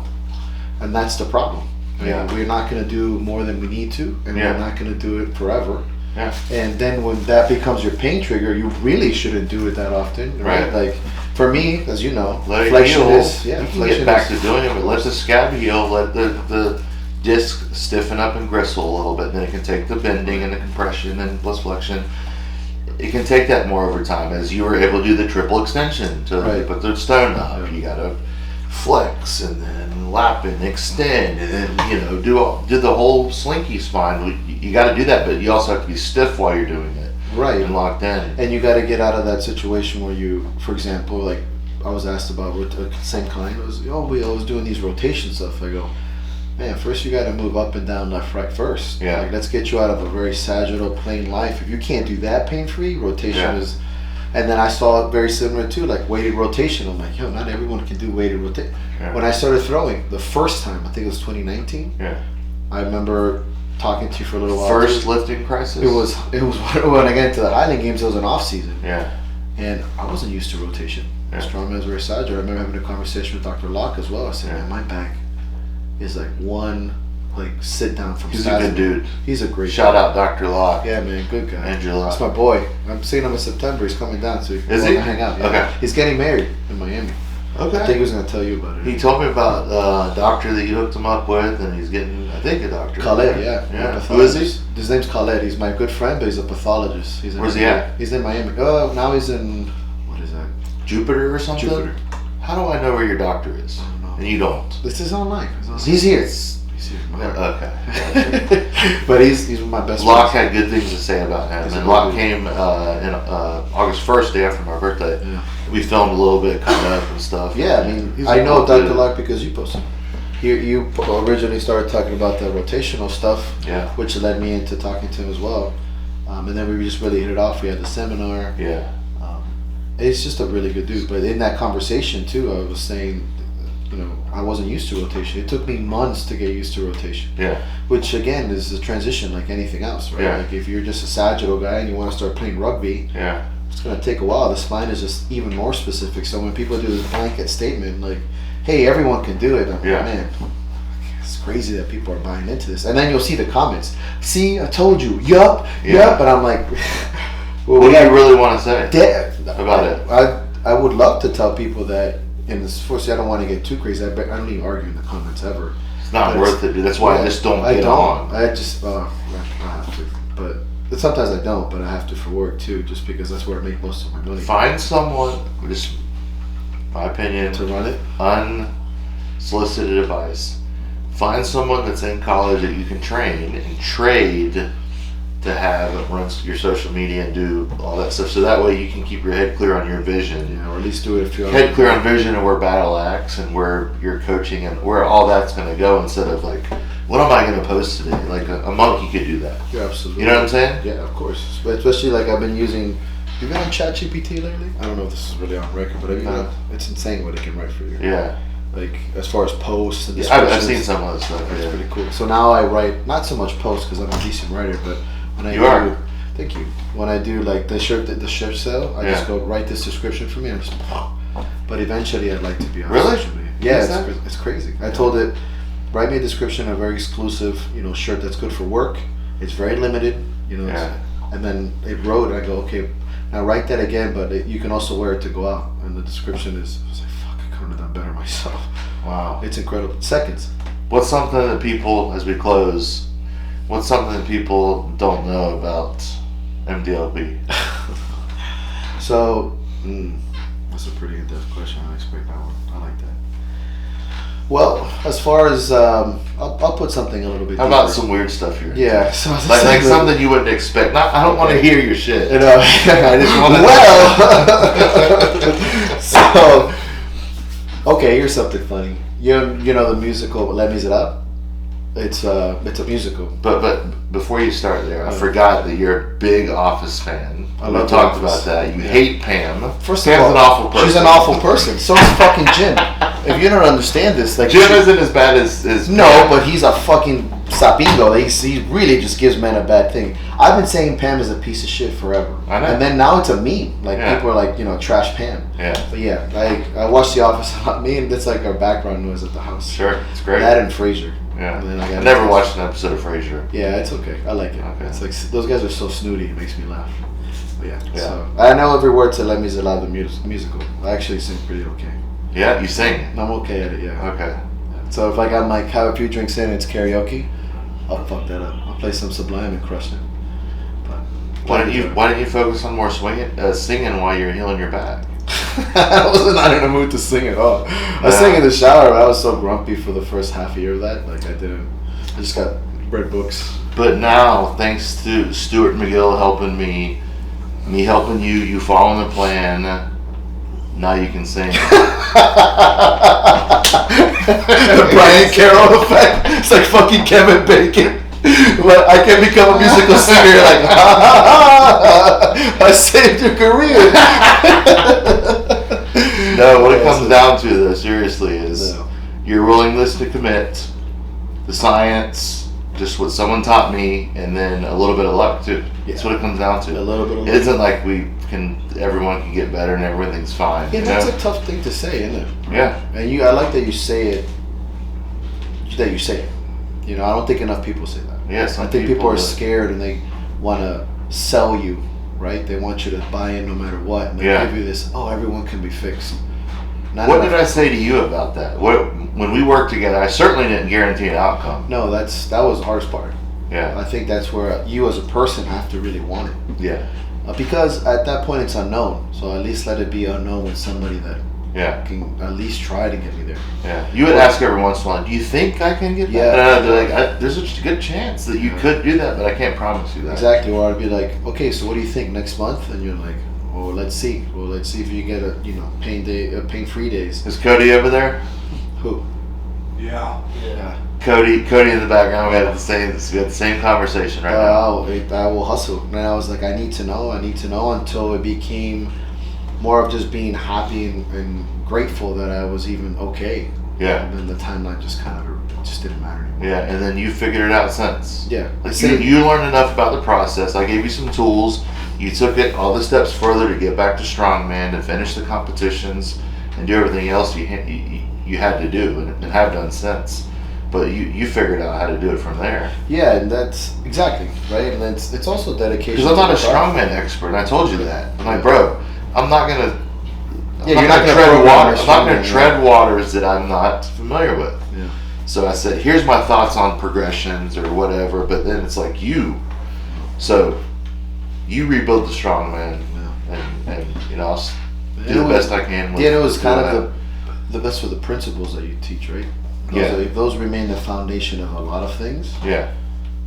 And that's the problem. I mean, Yeah. we're not going to do more than we need to, and Yeah. we're not going to do it forever. Yeah. And then when that becomes your pain trigger, you really shouldn't do it that often, right? Right. Like, for me, as you know, Let it flexion heal. is, yeah, You can flexion get back is, to doing it, but let the scab heal. Let the disc stiffen up and gristle a little bit. Then it can take the bending and the compression and plus flexion. It can take that more over time, as you were able to do the triple extension to Right. put the stone up. Yeah. You gotta flex and then lap and extend, and then do the whole slinky spine. You got to do that, but you also have to be stiff while you're doing it right. and locked in. And you got to get out of that situation where you, for example, like I was asked about the same client. It was, I was doing these rotation stuff. I go, man, first you got to move up and down, left, right first. Yeah. Like, let's get you out of a very sagittal, plain life. If you can't do that pain-free, rotation is... And then I saw it very similar too, like weighted rotation. I'm like, yo, not everyone can do weighted rotation. Yeah. When I started throwing, the first time, I think it was 2019, I remember talking to you for a little while. First lifting crisis? It was when I got into the Highland Games, it was an off-season. Yeah. And I wasn't used to rotation. Strongman was very sagittal. I remember having a conversation with Dr. Locke as well. I said, man, my back is like one sit down from He's a good dude. He's a great Shout guy. out Dr. Locke. Yeah, man, good guy. Angela. That's my boy. I'm seeing him in September. He's coming down, so we Is can he? hang out. Yeah. Okay. He's getting married in Miami. Okay. I think he was going to tell you about it. He told me about a doctor that you hooked him up with, and he's getting, I think, a doctor. Khaled, yeah. Who is he? His name's Khaled. He's my good friend, but he's a pathologist. Where's he at? He's in Miami. Oh, now he's in, what is that? Jupiter or something? Jupiter. How do I know where your doctor is? I don't know. And you don't? This is online. He's here. He's here. Okay. But he's my best Locke friend. had good things to say about him. He's a And good Locke dude. came in August 1st, day after my birthday. Yeah. We filmed a little bit coming up and stuff. Yeah, I mean, He's I a know cool Dr. dude. Locke because you posted. You originally started talking about the rotational stuff, Yeah. which led me into talking to him as well. And then we just really hit it off. We had the seminar. Yeah. It's just a really good dude. But in that conversation too, I was saying, I wasn't used to rotation. It took me months to get used to rotation. Yeah. Which again is a transition like anything else, right? Yeah. Like if you're just a sagittal guy and you want to start playing rugby, Yeah. it's gonna take a while. The spine is just even more specific. So when people do this blanket statement like, "Hey, everyone can do it," I'm like, man, it's crazy that people are buying into this. And then you'll see the comments. See, I told you. Yup. And I'm like, well, What do you really want to say about it? I would love to tell people that. And I don't want to get too crazy. I don't even argue in the comments ever. It's not But worth it, dude. That's why I just don't get on. I just I have to, but sometimes I don't. But I have to for work too, just because that's where I make most of my money. Find someone, just my opinion, To run it. unsolicited advice. Find someone that's in college that you can train and trade to have run your social media and do all that stuff. So that way you can keep your head clear on your vision. Yeah, or at least do it if you're Head clear on vision and where battle axe and where you're coaching and where all that's going to go instead of like, what am I going to post today? Like a monkey could do that. You're absolutely. You know what I'm saying? Yeah, of course. But especially like I've been using. You been on ChatGPT lately? I don't know if this is really on record, but it's insane what it can write for you. Yeah. Like as far as posts and I've descriptions, seen some of that stuff. It's Yeah. pretty cool. So now I write not so much posts because I'm a decent writer, but when I You are. Thank you. When I do like the shirt sale, I just go write this description for me and just. But eventually, I'd like to be on Really? social media. Is Yeah, that? it's crazy. I told it, write me a description, a very exclusive, shirt that's good for work. It's very limited, Yeah. And then it wrote. I go, okay, now write that again, but you can also wear it to go out. And the description is, I was like, fuck, I couldn't have done better myself. Wow. It's incredible. Seconds. What's something that people, as we close, what's something that people don't know about MDLP? So, that's a pretty in-depth question. I expect that one. I like that. Well, as far as I'll put something a little bit. How about deeper. some weird stuff here? Yeah, so Like something you wouldn't expect. I don't want to hear your shit. I just want to. So, okay, here's something funny. You know the musical Les Miserables? It's a musical. But before you start there, I forgot that you're a big Office fan. I We love talked The Office. about that. You hate Pam. First Pam's of all, an awful person. She's an awful person. So is fucking Jim. If you don't understand this, like Jim isn't as bad as no, Pam. but he's a fucking sapingo. He really just gives men a bad thing. I've been saying Pam is a piece of shit forever. I know. And then now it's a meme. Like Yeah. people are like, trash Pam. Yeah. But yeah, I watch The Office a lot. Me and that's like our background noise at the house. Sure, it's great. That and Frasier. Yeah. And then I I got never into- watched an episode of Frasier. Yeah, it's okay. I like it. Okay. It's like those guys are so snooty. It makes me laugh. But yeah. Yeah. So I know every word to Les Miserables, the musical. I actually sing pretty okay. Yeah, you sing. I'm okay at it. Yeah. Okay. So if I got like have a few drinks in and it's karaoke, I'll fuck that up. I'll play some Sublime and crush it. But Why didn't you focus on more singing while you're healing your back? I was not in the mood to sing at all. I sang in the shower. But I was so grumpy for the first half a year of that. Like I just got read books. But now, thanks to Stuart McGill helping me helping you, you following the plan. Now you can sing. Brian Carroll effect. It's like fucking Kevin Bacon. But I can become a musical singer. Like, I saved your career. No, what it comes down to, though, seriously, is your willingness to commit, the science, just what someone taught me, and then a little bit of luck too. That's what it comes down to. A little bit of luck. It isn't like everyone can get better and everything's fine. Yeah, that's a tough thing to say, isn't it? Yeah. And I like that you say it. That you say it. You know, I don't think enough people say that. Yes, I think people are scared and they want to sell you, right? They want you to buy in no matter what, and they give you this. Oh, everyone can be fixed. What did I say to you about that? When we worked together, I certainly didn't guarantee an outcome. No, that was the hardest part. Yeah. I think that's where you as a person have to really want it. Yeah. Because at that point it's unknown. So at least let it be unknown with somebody that can at least try to get me there. Yeah. You would ask every once in a while, do you think I can get that? Like, there's a good chance that you could do that, but I can't promise you that. Exactly. Or I'd be like, okay, so what do you think next month? And you're like, oh, let's see. Well, let's see if you get pain-free days. Is Cody over there? Who? Yeah. Cody in the background. We had the same conversation right now. I will hustle. And I was like, I need to know until it became more of just being happy and grateful that I was even okay. Yeah. And then the timeline just didn't matter anymore. Yeah, and then you figured it out since. Yeah. Like you learned enough about the process. I gave you some tools. You took it all the steps further to get back to strongman, to finish the competitions, and do everything else you had to do and have done since. But you figured out how to do it from there. Yeah, and that's exactly right. And it's also dedication. Because I'm not a strongman expert, and I told you that. I'm like, bro, I'm not gonna tread waters that I'm not familiar with. Yeah. So I said, here's my thoughts on progressions or whatever. But then it's like so you rebuild the strongman, and I'll do the best I can. Yeah, it was kind of the best for the principles that you teach, right? If those remain the foundation of a lot of things,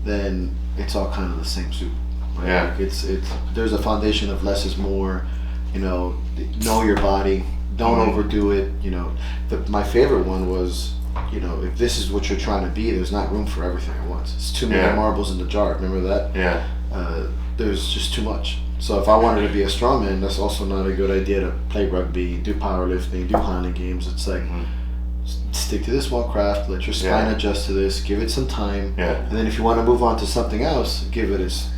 then it's all kind of the same soup. Right? Yeah. Like it's there's a foundation of less is more. Know your body, don't overdo it. My favorite one was, if this is what you're trying to be, there's not room for everything at once. It's too many marbles in the jar. Remember that? Yeah. There's just too much. So if I wanted to be a strongman, that's also not a good idea to play rugby, do powerlifting, do Highland games. It's like, stick to this one craft, let your spine adjust to this, give it some time, and then if you want to move on to something else, give it its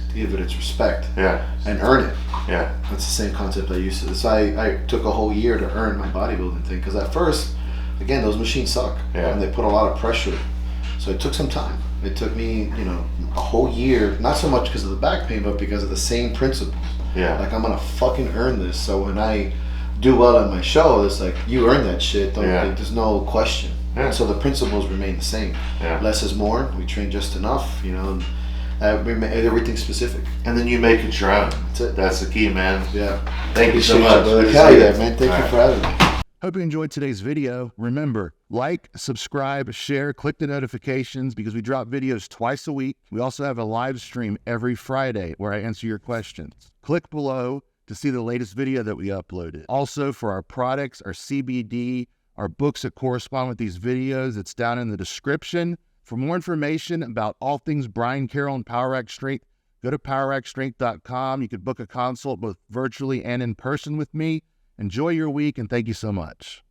respect, and earn it. Yeah, that's the same concept I used to. So I took a whole year to earn my bodybuilding thing, because at first, again, those machines suck, and they put a lot of pressure. So it took some time. It took me, a whole year, not so much because of the back pain, but because of the same principles. Yeah. Like, I'm gonna fucking earn this. So when I do well on my show, it's like, you earn that shit. There's no question. Yeah. So the principles remain the same. Yeah. Less is more. We train just enough, and everything's specific. And then you make it your own. That's it. That's the key, man. Yeah. Thank you so much. Hell yeah, man. Thank you for having me. Hope you enjoyed today's video. Remember, like, subscribe, share, click the notifications because we drop videos twice a week. We also have a live stream every Friday where I answer your questions. Click below to see the latest video that we uploaded. Also, for our products, our CBD, our books that correspond with these videos, it's down in the description. For more information about all things Brian Carroll and PowerX Strength, go to powerxstrength.com. You could book a consult both virtually and in person with me. Enjoy your week, and thank you so much.